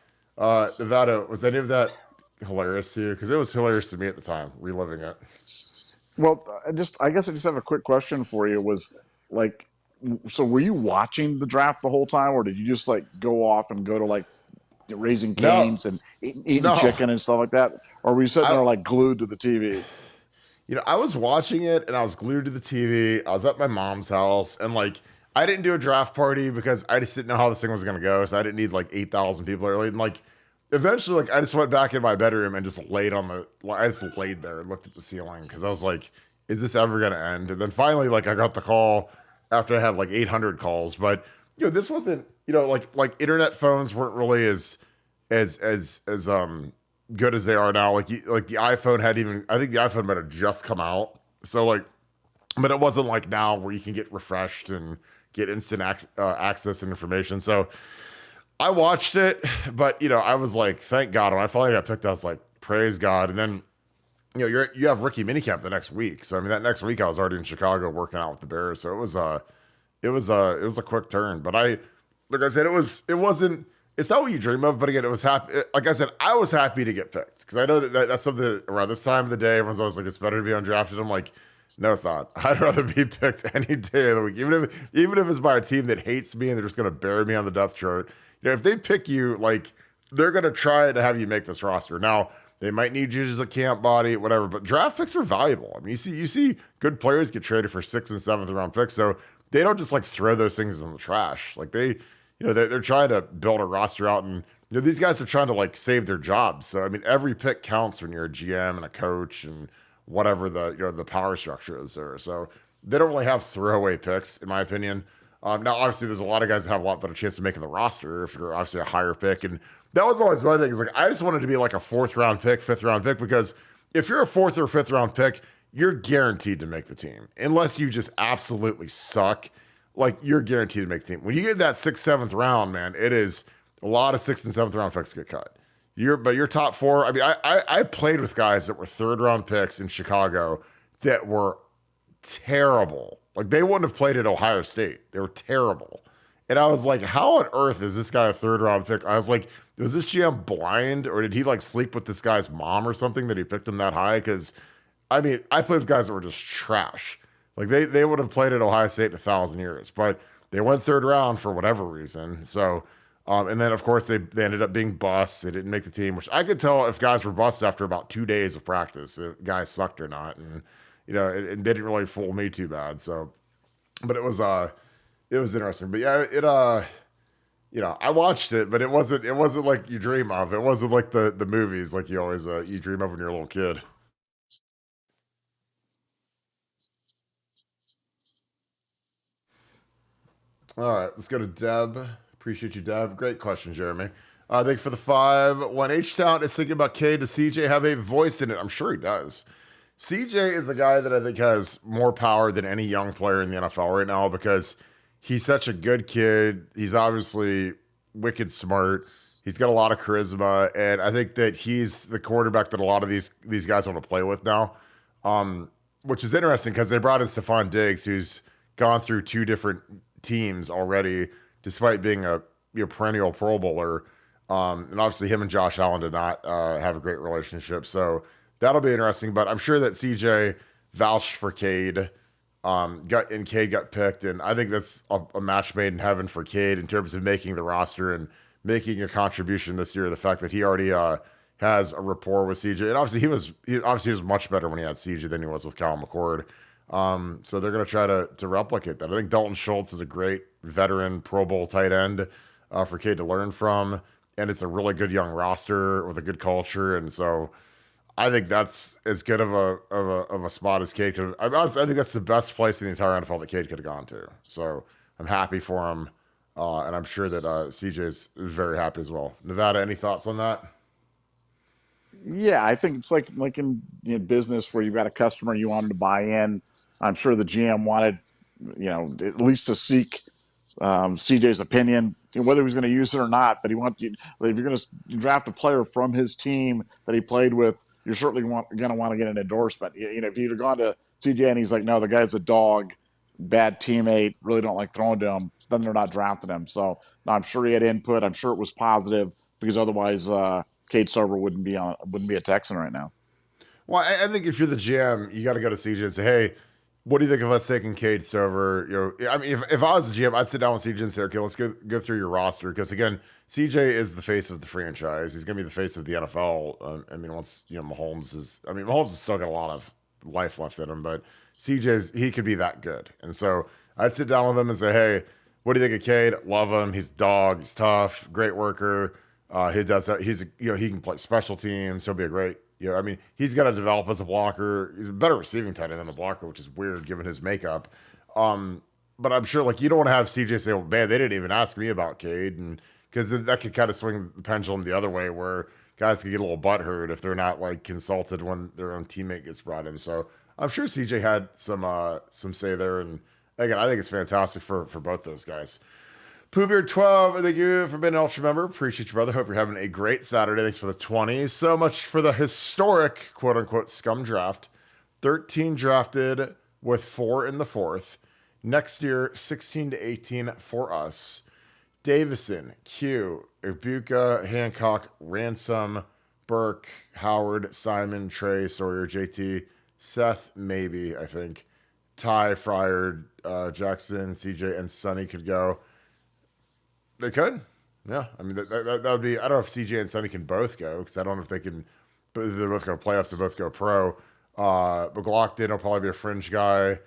Nevada, was any of that hilarious to you? Because it was hilarious to me at the time, reliving it. Well, I guess I just have a quick question for you. Was like, so were you watching the draft the whole time, or did you just like go off and go to like Raising No, Cane's and eating no. chicken and stuff like that? Or were you sitting there like glued to the TV? I was watching it, and I was glued to the TV. I was at my mom's house, and like I didn't do a draft party because I just didn't know how this thing was gonna go. So I didn't need like 8,000 people early. And like eventually, like I just went back in my bedroom and just I just laid there and looked at the ceiling, because I was like, is this ever gonna end? And then finally, like I got the call after I had like 800 calls. But this wasn't, like internet phones weren't really as good as they are now. Like the iPhone had even, I think the iPhone might have just come out. So like, but it wasn't like now where you can get refreshed and get instant access and information. So I watched it, but I was like, thank God. When I finally got picked, I was like, praise God. And then you have rookie minicamp the next week. So I mean, that next week I was already in Chicago working out with the Bears. So it was a quick turn. But like I said, it wasn't. It's not what you dream of. But again, it was happy. Like I said, I was happy to get picked because I know that's something around this time of the day. Everyone's always like, it's better to be undrafted. I'm like, no, it's not. I'd rather be picked any day of the week, even if it's by a team that hates me and they're just gonna bury me on the depth chart. If they pick you, like they're gonna try to have you make this roster. Now they might need you as a camp body, whatever. But draft picks are valuable. I mean, you see good players get traded for 6th and 7th round picks, so they don't just like throw those things in the trash. Like they're trying to build a roster out, and these guys are trying to like save their jobs. So I mean, every pick counts when you're a GM and a coach and whatever the power structure is there. So they don't really have throwaway picks, in my opinion. Now, obviously, there's a lot of guys that have a lot better chance of making the roster if you're obviously a higher pick. And that was always my thing. Is like I just wanted to be like a 4th round pick, 5th round pick, because if you're a 4th or 5th round pick, you're guaranteed to make the team, unless you just absolutely suck. Like you're guaranteed to make the team. When you get that 6th, 7th round, man, it is a lot of 6th and 7th round picks get cut. But your top 4. I mean, I played with guys that were 3rd round picks in Chicago that were terrible. Like they wouldn't have played at Ohio State. They were terrible. And I was like, how on earth is this guy a 3rd round pick? I was like, was this GM blind or did he like sleep with this guy's mom or something that he picked him that high? Because I mean, I played with guys that were just trash. Like they would have played at Ohio State in 1,000 years, but they went 3rd round for whatever reason. So, and then of course they ended up being busts. They didn't make the team, which I could tell if guys were busts after about 2 days of practice, if guys sucked or not. And it didn't really fool me too bad. So, but it was interesting. But yeah, I watched it, but it wasn't like you dream of. It wasn't like the movies like you always you dream of when you're a little kid. All right, let's go to Deb. Appreciate you, Deb. Great question, Jeremy. Thank you for the 5. When H-Town is thinking about Cade, does CJ have a voice in it? I'm sure he does. CJ is a guy that I think has more power than any young player in the NFL right now because he's such a good kid. He's obviously wicked smart. He's got a lot of charisma, and I think that he's the quarterback that a lot of these guys want to play with now, which is interesting because they brought in Stephon Diggs, who's gone through 2 different teams already, despite being a perennial Pro Bowler. And obviously, him and Josh Allen did not have a great relationship, so that'll be interesting. But I'm sure that CJ vouched for Cade, Cade got picked, and I think that's a match made in heaven for Cade in terms of making the roster and making a contribution this year. The fact that he already has a rapport with CJ, and obviously he was much better when he had CJ than he was with Kyle McCord. So they're going to try to replicate that. I think Dalton Schultz is a great veteran Pro Bowl tight end for Cade to learn from, and it's a really good young roster with a good culture, and so I think that's as good of a spot as Cade could. I think that's the best place in the entire NFL that Cade could have gone to. So I'm happy for him, and I'm sure that CJ is very happy as well. Nevada, any thoughts on that? Yeah, I think it's like in business where you've got a customer you wanted to buy in. I'm sure the GM wanted, at least to seek CJ's opinion, whether he was going to use it or not. But if you're going to draft a player from his team that he played with, you're certainly going to want to get an endorsement. If you'd have gone to CJ and he's like, no, the guy's a dog, bad teammate, really don't like throwing to him, then they're not drafting him. So I'm sure he had input. I'm sure it was positive because otherwise Cade Stover wouldn't be a Texan right now. Well, I think if you're the GM, you got to go to CJ and say, hey, what do you think of us taking Cade Stover? I mean, if I was the GM, I'd sit down with CJ and say, okay, let's go through your roster. Because again, CJ is the face of the franchise. He's going to be the face of the NFL. I mean, once, Mahomes has still got a lot of life left in him, but he could be that good. And so I'd sit down with him and say, hey, what do you think of Cade? Love him. He's a dog. He's tough. Great worker. He does that. He can play special teams. He'll be a great, he's got to develop as a blocker. He's a better receiving tight end than a blocker, which is weird given his makeup. but I'm sure like you don't want to have CJ say, well, man, they didn't even ask me about Cade. And because that could kind of swing the pendulum the other way where guys could get a little butthurt if they're not like consulted when their own teammate gets brought in. So I'm sure CJ had some say there. And again, I think it's fantastic for both those guys. Poohbeard12, thank you for being an Ultra member. Appreciate you, brother. Hope you're having a great Saturday. Thanks for the 20. So much for the historic, quote unquote, scum draft. 13 drafted with 4 in the 4th. Next year, 16 to 18 for us. Davison, Q, Ibuka, Hancock, Ransom, Burke, Howard, Simon, Trey, Sawyer, JT, Seth, maybe, I think. Ty, Fryer, Jackson, CJ, and Sonny could go. They could. Yeah. I mean, that would be, I don't know if CJ and Sonny can both go because I don't know if they can, but they're both going to playoffs, they both go pro. McLaughlin will probably be a fringe guy.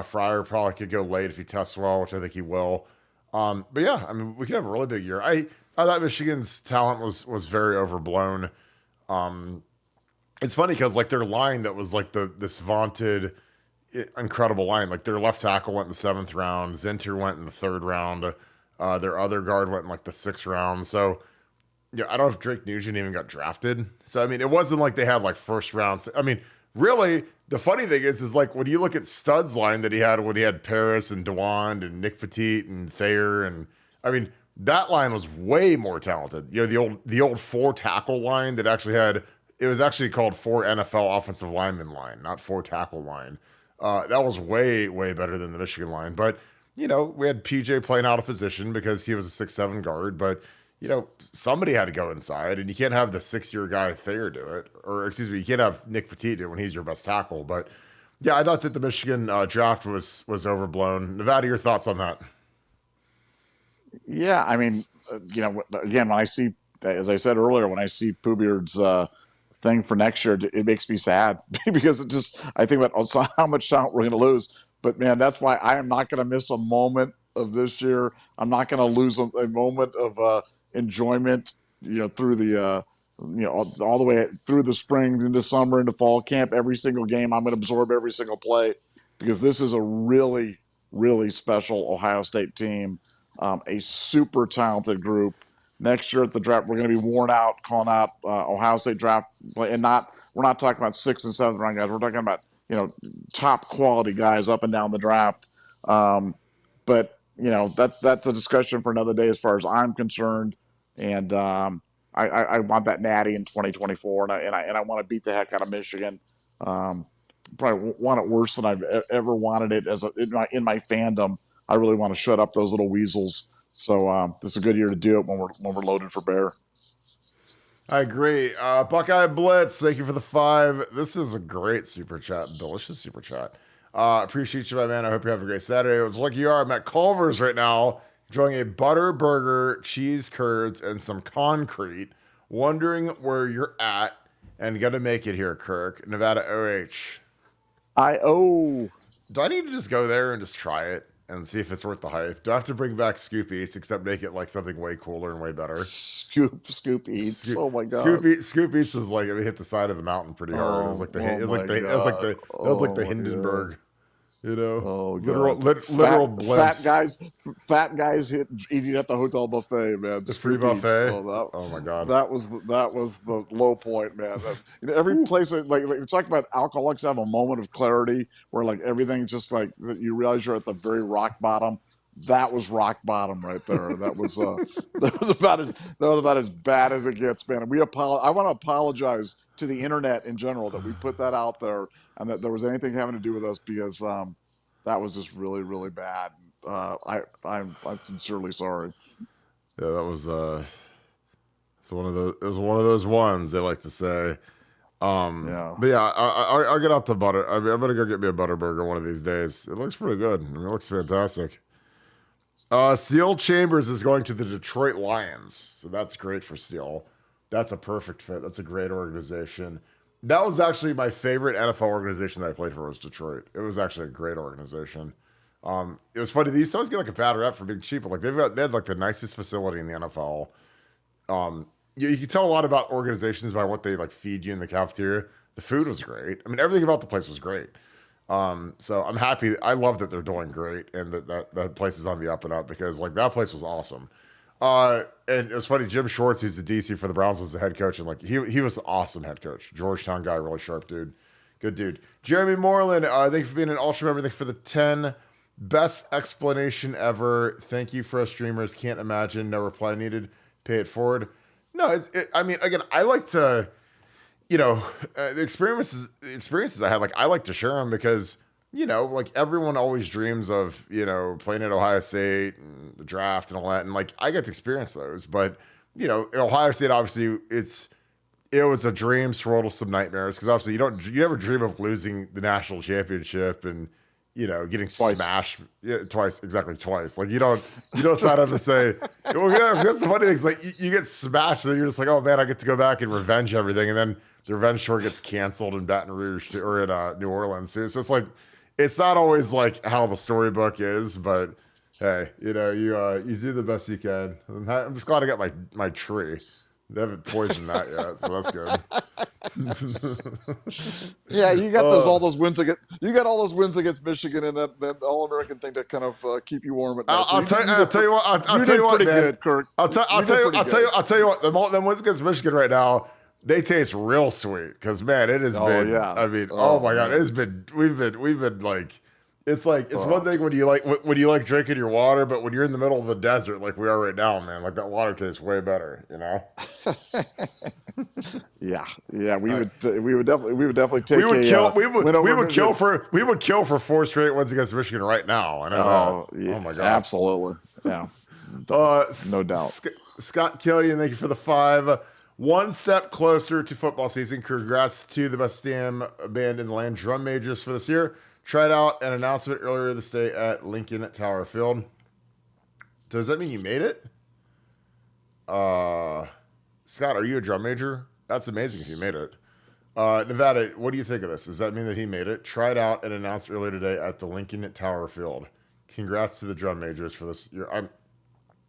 Fryer probably could go late if he tests well, which I think he will. But yeah, I mean, we could have a really big year. I thought Michigan's talent was very overblown. It's funny because like their line that was like this vaunted, incredible line. Like their left tackle went in the 7th round. Zinter went in the 3rd round. Their other guard went in like the 6th round. So yeah, I don't know if Drake Nugent even got drafted. So I mean, it wasn't like they had like first rounds. I mean, really, the funny thing is like when you look at Stud's line that he had when he had Paris and DeWand and Nick Petit and Thayer, and I mean that line was way more talented. You know, the old 4 tackle line that actually had, it was actually called 4 NFL offensive lineman line, not 4 tackle line. That was way better than the Michigan line. But you know, we had PJ playing out of position because he was a 6'7" guard, but you know, somebody had to go inside, and you can't have the 6-year guy Thayer do it, or excuse me, you can't have Nick Petit do it when he's your best tackle. But yeah, I thought that the Michigan draft was overblown. Nevada, your thoughts on that? Yeah, I mean, you know, again, when I see, as I said earlier, when I see Poohbeard's thing for next year, it makes me sad because it just, I think about how much talent we're going to lose. But man, that's why I am not going to miss a moment of this year. I'm not going to lose a moment of enjoyment, you know, through the, you know, all the way through the spring, into summer, into fall camp. Every single game, I'm going to absorb every single play because this is a really, really special Ohio State team, a super talented group. Next year at the draft, we're going to be worn out calling out Ohio State draft, and we're not talking about 6th and 7th round guys. We're talking about, you know, top quality guys up and down the draft. But you know, that's a discussion for another day as far as I'm concerned. And I want that natty in 2024, and I want to beat the heck out of Michigan. Probably want it worse than I've ever wanted it in my fandom. I really want to shut up those little weasels. So this is a good year to do it when we're loaded for bear. I agree. Buckeye Blitz, thank you for the 5. This is a great super chat, delicious super chat. Appreciate you, my man. I hope you have a great Saturday. It's like you are. I'm at Culvers right now, enjoying a butter burger, cheese curds, and some concrete. Wondering where you're at and gonna make it here, Kirk. Nevada OH. Do I need to just go there and just try it and see if it's worth the hype? Do I have to bring back Scoop Eats except make it like something way cooler and way better? Scoop Eats. Oh my god. Scoop Eats was like, it hit the side of the mountain pretty hard. It was like the Hindenburg. Yeah. You know, oh, literal blimps. Fat guys eating at the hotel buffet, man. The free buffet. Oh my god, that was the low point, man. You know, every place like you talk about alcoholics have a moment of clarity where like everything just like you realize you're at the very rock bottom. That was rock bottom right there. That was about as bad as it gets, man. And I want to apologize to the internet in general that we put that out there and that there was anything having to do with us because that was just really, really bad. I'm sincerely sorry. Yeah, that was it's one of those. It was one of those ones they like to say. Yeah. But yeah, I'll get out the butter. I mean, I'm gonna go get me a butter burger one of these days. It looks pretty good. I mean, it looks fantastic. Steel Chambers is going to the Detroit Lions, so that's great for Steel. That's a perfect fit. That's a great organization. That was actually my favorite NFL organization that I played for was Detroit. It was actually a great organization. It was funny. They used to always get like a bad rep for being cheap, but like they had like the nicest facility in the NFL. You can tell a lot about organizations by what they like feed you in the cafeteria. The food was great. I mean, everything about the place was great. So I'm happy. I love that they're doing great and that place is on the up and up because like that place was awesome. And it was funny. Jim Schwartz, who's the DC for the Browns, was the head coach, and like he was an awesome head coach. Georgetown guy, really sharp dude, good dude. Jeremy Moreland, thank you for being an ultra member. Thank you for the 10. Best explanation ever. Thank you for us streamers. Can't imagine. No reply needed. Pay it forward. No, I mean, again, I like to, the experiences I had. Like I like to share them because like everyone always dreams of, playing at Ohio State and the draft and all that. And like, I get to experience those, but Ohio State, obviously it was a dream swirled with some nightmares. Cause obviously you never dream of losing the national championship and, getting Twice. Smashed twice. Like you don't sign up to say, well, yeah, that's the funny thing is like you get smashed and then you're just like, oh man, I get to go back and revenge everything. And then the revenge tour gets canceled in Baton Rouge or in New Orleans too. So it's like, it's not always like how the storybook is, but hey, you do the best you can. I'm just glad I got my tree. They haven't poisoned that yet, so that's good. Yeah, you got all those wins against Michigan and that All-American thing that kind of keep you warm at night. I'll tell you what, man. Good, Kirk. I'll tell you what. Them wins against Michigan right now, they taste real sweet because man, it has been. Yeah. I mean, oh my god, it's been. We've been like. It's like it's one thing when you like drinking your water, but when you're in the middle of the desert like we are right now, man, like that water tastes way better, Yeah, we would definitely take. We would kill for 4 straight wins against Michigan right now. I know that. Yeah, oh my god, absolutely, yeah, no doubt. Scott Killian, thank you for the 5. One step closer to football season. Congrats to the best STEM band in the land, Drum Majors, for this year. Tried out an announcement earlier this day at Lincoln Tower Field. So does that mean you made it? Scott, are you a drum major? That's amazing if you made it. Nevada, what do you think of this? Does that mean that he made it? Tried out and announced earlier today at the Lincoln Tower Field. Congrats to the drum majors for this year.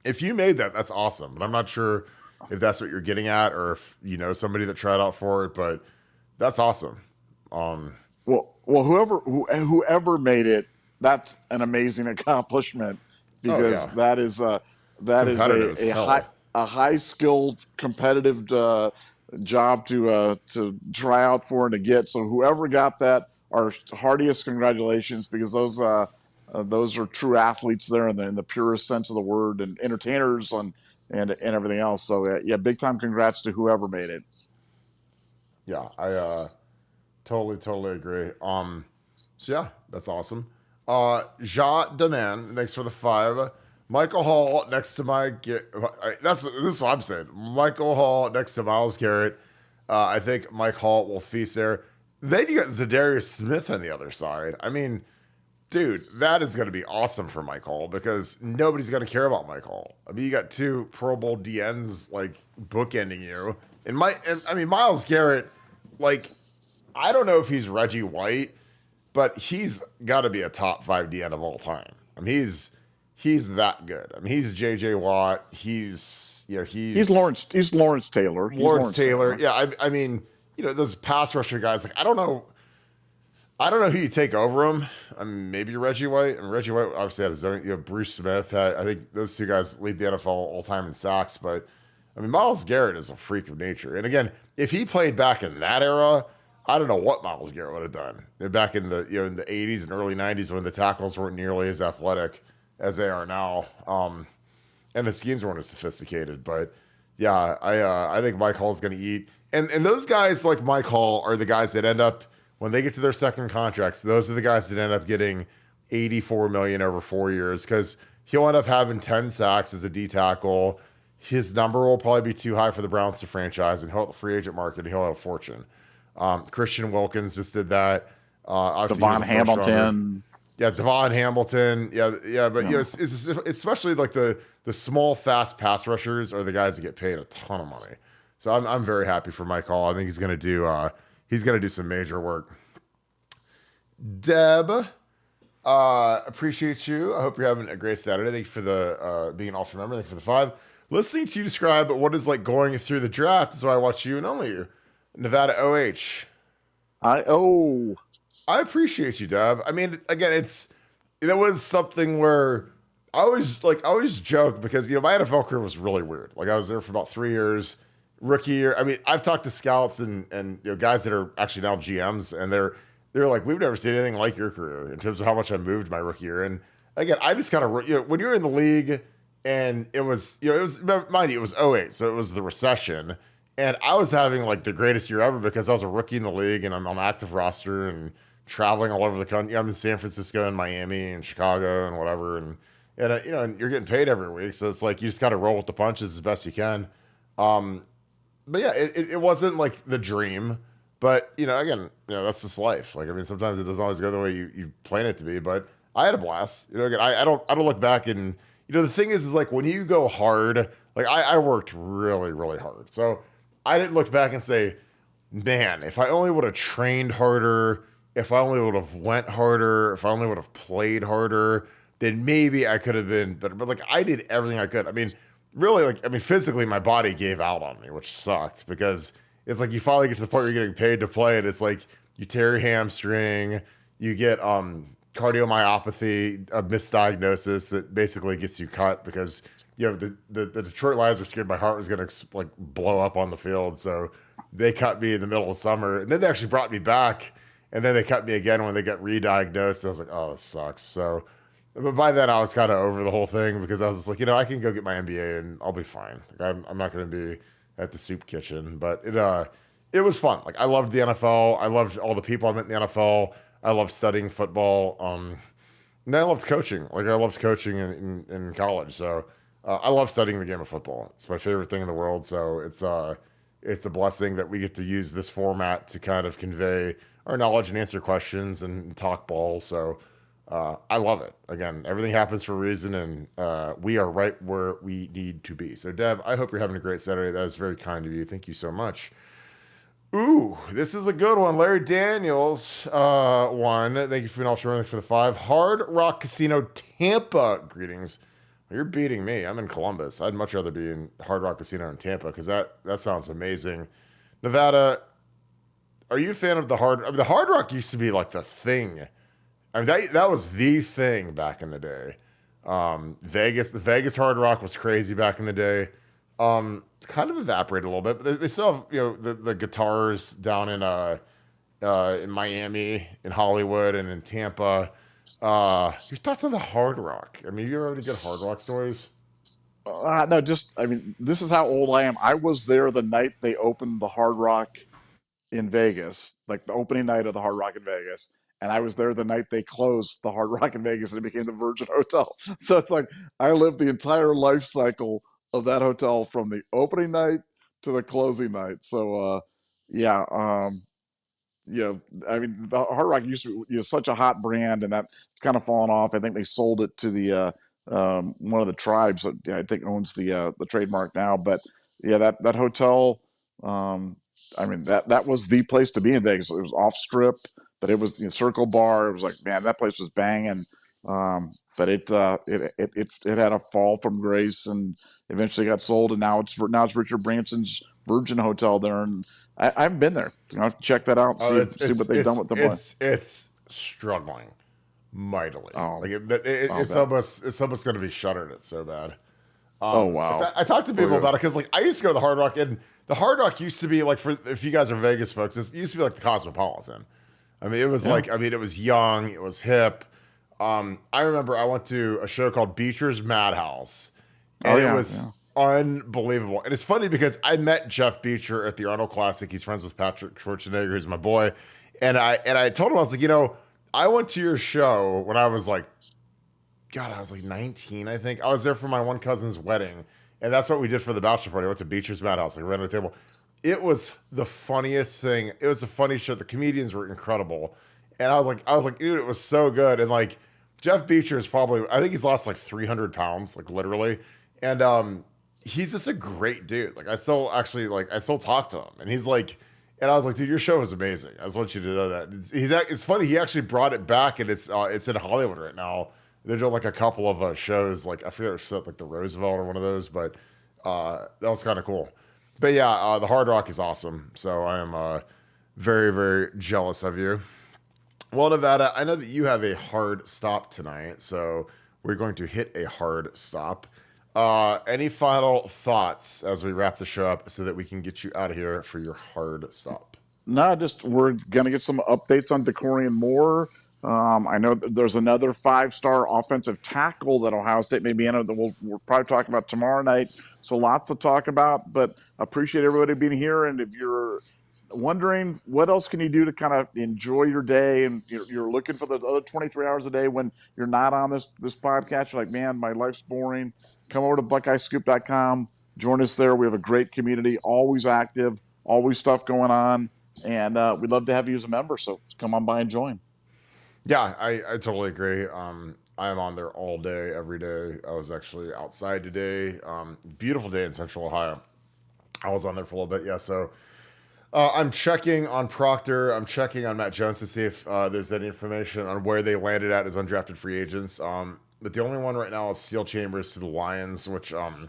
If you made that, that's awesome. But I'm not sure if that's what you're getting at or if you know somebody that tried out for it, but that's awesome. Well, whoever made it, that's an amazing accomplishment because that is a high skilled competitive job to try out for and to get. So whoever got that, our heartiest congratulations because those are true athletes there in the purest sense of the word and entertainers and everything else. So yeah, big time congrats to whoever made it. Yeah, I totally agree. So yeah, that's awesome. Ja Deman, thanks for the 5. Michael Hall next to this is what I'm saying. Michael Hall next to Myles Garrett. I think Mike Hall will feast there. Then you got Zadarius Smith on the other side. I mean, dude, that is going to be awesome for Mike Hall because nobody's going to care about Mike Hall. I mean, you got 2 Pro Bowl DNs like bookending you, and Myles Garrett, like, I don't know if he's Reggie White, but he's got to be a top 5 DN of all time. I mean, he's that good. I mean, he's J.J. Watt. He's Lawrence Taylor. Lawrence Taylor. Yeah, I mean, those pass rusher guys. Like, I don't know who you take over him. I mean, maybe Reggie White. I mean, Reggie White obviously had his own. Bruce Smith. I think those 2 guys lead the NFL all time in sacks. But I mean, Myles Garrett is a freak of nature. And again, if he played back in that era, I don't know what Myles Garrett would have done back in the in the 80s and early 90s when the tackles weren't nearly as athletic as they are now, and the schemes weren't as sophisticated. But yeah, I think Mike Hall's going to eat, and those guys like Mike Hall are the guys that end up when they get to their second contracts. Those are the guys that end up getting $84 million over 4 years because he'll end up having 10 sacks as a D tackle. His number will probably be too high for the Browns to franchise, and he'll hit the free agent market, and he'll have a fortune. Christian Wilkins just did that. Devon Hamilton. Yeah, Devon Hamilton. Yeah, but it's especially like the small, fast pass rushers are the guys that get paid a ton of money. So I'm very happy for Mike Hall. I think he's gonna do some major work. Deb, appreciate you. I hope you're having a great Saturday. Thank you for the being an ultra member. Thank you for the 5. Listening to you describe what it's like going through the draft is why I watch you and only you. Nevada OH. I appreciate you, Deb. I mean, again, it was something where I always joke because my NFL career was really weird. Like I was there for about 3 years, rookie year. I mean, I've talked to scouts and guys that are actually now GMs, and they're like, we've never seen anything like your career in terms of how much I moved my rookie year. And again, I just kind of when you're in the league, and it was mind you, it was '08, so it was the recession. And I was having like the greatest year ever because I was a rookie in the league and I'm on active roster and traveling all over the country. I'm in San Francisco and Miami and Chicago and whatever. And you're getting paid every week. So it's like, you just got to roll with the punches as best you can. Um, but yeah, it wasn't like the dream, but again, that's just life. Like, I mean, sometimes it doesn't always go the way you plan it to be, but I had a blast. Again, I don't look back and, the thing is like when you go hard, like I worked really, really hard. So I didn't look back and say, man, if I only would have trained harder, if I only would have went harder, if I only would have played harder, then maybe I could have been better. But like I did everything I could. I mean, really, physically my body gave out on me, which sucked because it's like you finally get to the point where you're getting paid to play, and it's like you tear your hamstring, you get cardiomyopathy, a misdiagnosis that basically gets you cut because the Detroit Lions were scared my heart was going to like blow up on the field. So they cut me in the middle of summer, and then they actually brought me back, and then they cut me again when they got re-diagnosed. I was like, oh, this sucks. So, but by then I was kind of over the whole thing because I was just like, I can go get my MBA and I'll be fine. Like, I'm not going to be at the soup kitchen, but it was fun. Like I loved the NFL. I loved all the people I met in the NFL. I loved studying football. And I loved coaching. Like I loved coaching in college. So I love studying the game of football. It's my favorite thing in the world. So it's a blessing that we get to use this format to kind of convey our knowledge and answer questions and talk ball. So I love it. Again, everything happens for a reason, and we are right where we need to be. So Deb, I hope you're having a great Saturday. That is very kind of you. Thank you so much. Ooh, this is a good one. Larry Daniels, one. Thank you for being all for the 5. Hard Rock Casino, Tampa. Greetings. Well, you're beating me. I'm in Columbus. I'd much rather be in Hard Rock Casino in Tampa because that sounds amazing. Nevada, are you a fan of the Hard? I mean, the Hard Rock used to be like the thing. I mean, that was the thing back in the day. The Vegas Hard Rock was crazy back in the day. It's kind of evaporated a little bit, but they still have the guitars down in Miami, in Hollywood, and in Tampa. Your thoughts on the Hard Rock? I mean, you ever have any good Hard Rock stories? No, I mean, this is how old I am. I was there the night they opened the Hard Rock in Vegas, like the opening night of the Hard Rock in Vegas. And I was there the night they closed the Hard Rock in Vegas and it became the Virgin Hotel. So it's like I lived the entire life cycle of that hotel from the opening night to the closing night. So, yeah, I mean, the Hard Rock used to be such a hot brand, and that's kind of fallen off. I think they sold it to the one of the tribes that I think owns the trademark now. But yeah, that hotel, I mean, that was the place to be in Vegas. It was off strip, but it was Circle Bar. It was like, man, that place was banging. But it had a fall from grace and eventually got sold, and now it's Richard Branson's Virgin Hotel there, and I haven't been there. I have to check that out. And see what they've done with the place. It's struggling mightily. Oh, like it's almost going to be shuttered. It's so bad. Oh wow! I talked to people about it because like I used to go to the Hard Rock, and the Hard Rock used to be like, for if you guys are Vegas folks, it used to be like the Cosmopolitan. I mean, it was it was young, it was hip. I remember I went to a show called Beecher's Madhouse, and it was unbelievable. And it's funny because I met Jeff Beecher at the Arnold Classic. He's friends with Patrick Schwarzenegger, who's my boy. And I told him, I was like, I went to your show when I was like, God, I was like 19, I think. I was there for my one cousin's wedding, and that's what we did for the bachelor party. I went to Beecher's Madhouse, like right at the table. It was the funniest thing. It was the funniest show. The comedians were incredible. And I was like, dude, it was so good. And like Jeff Beecher is probably, I think he's lost like 300 pounds, like literally. And he's just a great dude. Like I still talk to him, and he's like, and I was like, dude, your show is amazing. I just want you to know that. It's funny. He actually brought it back, and it's in Hollywood right now. They're doing like a couple of shows, like I forget what show, like the Roosevelt or one of those, but that was kind of cool. But yeah, the Hard Rock is awesome. So I am very, very jealous of you. Well, Nevada, I know that you have a hard stop tonight, so we're going to hit a hard stop. Any final thoughts as we wrap the show up so that we can get you out of here for your hard stop? No, just we're gonna get some updates on Decorian Moore. I know that there's another five-star offensive tackle that Ohio State may be in that we'll probably talk about tomorrow night. So lots to talk about, but appreciate everybody being here. And if you're wondering what else can you do to kind of enjoy your day, and you're looking for the other 23 hours a day when you're not on this podcast, you're like, man, my life's boring. Come over to BuckeyeScoop.com. Join us there. We have a great community, always active, always stuff going on. And we'd love to have you as a member. So come on by and join. Yeah, I totally agree. I am on there all day, every day. I was actually outside today. Beautiful day in Central Ohio. I was on there for a little bit, yeah. So I'm checking on Proctor. I'm checking on Matt Jones to see if there's any information on where they landed at as undrafted free agents. But the only one right now is Steel Chambers to the Lions, which I'm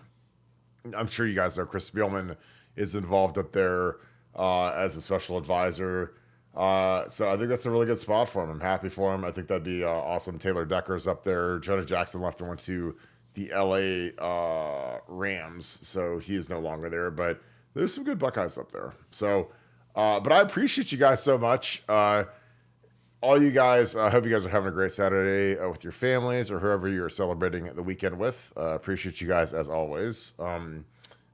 sure you guys know Chris Spielman is involved up there as a special advisor. So I think that's a really good spot for him. I'm happy for him. I think that'd be awesome. Taylor Decker's up there. Jonah Jackson left and went to the LA Rams, so he is no longer there. But there's some good Buckeyes up there. So, but I appreciate you guys so much. All you guys, I hope you guys are having a great Saturday with your families or whoever you're celebrating the weekend with. Appreciate you guys as always.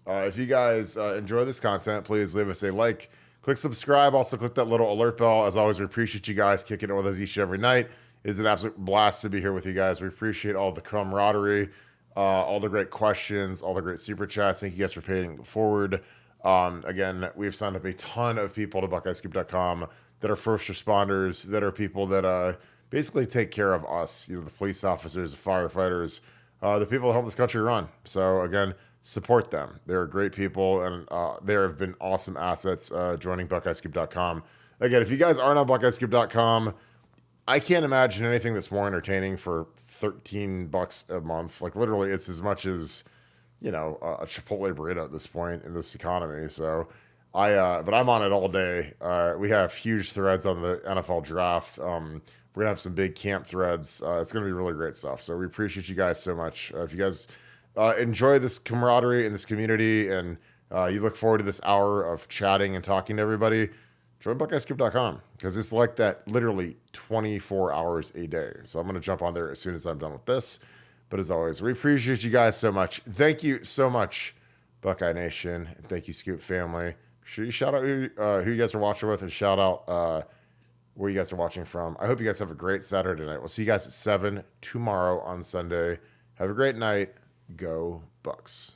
If you guys enjoy this content, please leave us a like, click subscribe. Also, click that little alert bell. As always, we appreciate you guys kicking it with us each and every night. It is an absolute blast to be here with you guys. We appreciate all the camaraderie, all the great questions, all the great super chats. Thank you guys for paying it forward. Again, we've signed up a ton of people to BuckeyeScoop.com that are first responders, that are people that basically take care of us, the police officers, the firefighters, the people that help this country run. So again, support them. They're great people, and there have been awesome assets joining BuckeyeScoop.com. Again, if you guys aren't on BuckeyeScoop.com, I can't imagine anything that's more entertaining for $13 a month. Like literally, it's as much as a Chipotle burrito at this point in this economy. So but I'm on it all day. We have huge threads on the NFL draft. We're gonna have some big camp threads. It's gonna be really great stuff. So we appreciate you guys so much. If you guys enjoy this camaraderie in this community, and you look forward to this hour of chatting and talking to everybody, join BuckeyeScoop.com, because it's like that literally 24 hours a day. So I'm gonna jump on there as soon as I'm done with this. But as always, we appreciate you guys so much. Thank you so much, Buckeye Nation. Thank you, Scoop family. Should you shout out who you guys are watching with, and shout out where you guys are watching from. I hope you guys have a great Saturday night. We'll see you guys at 7 tomorrow on Sunday. Have a great night. Go Bucks.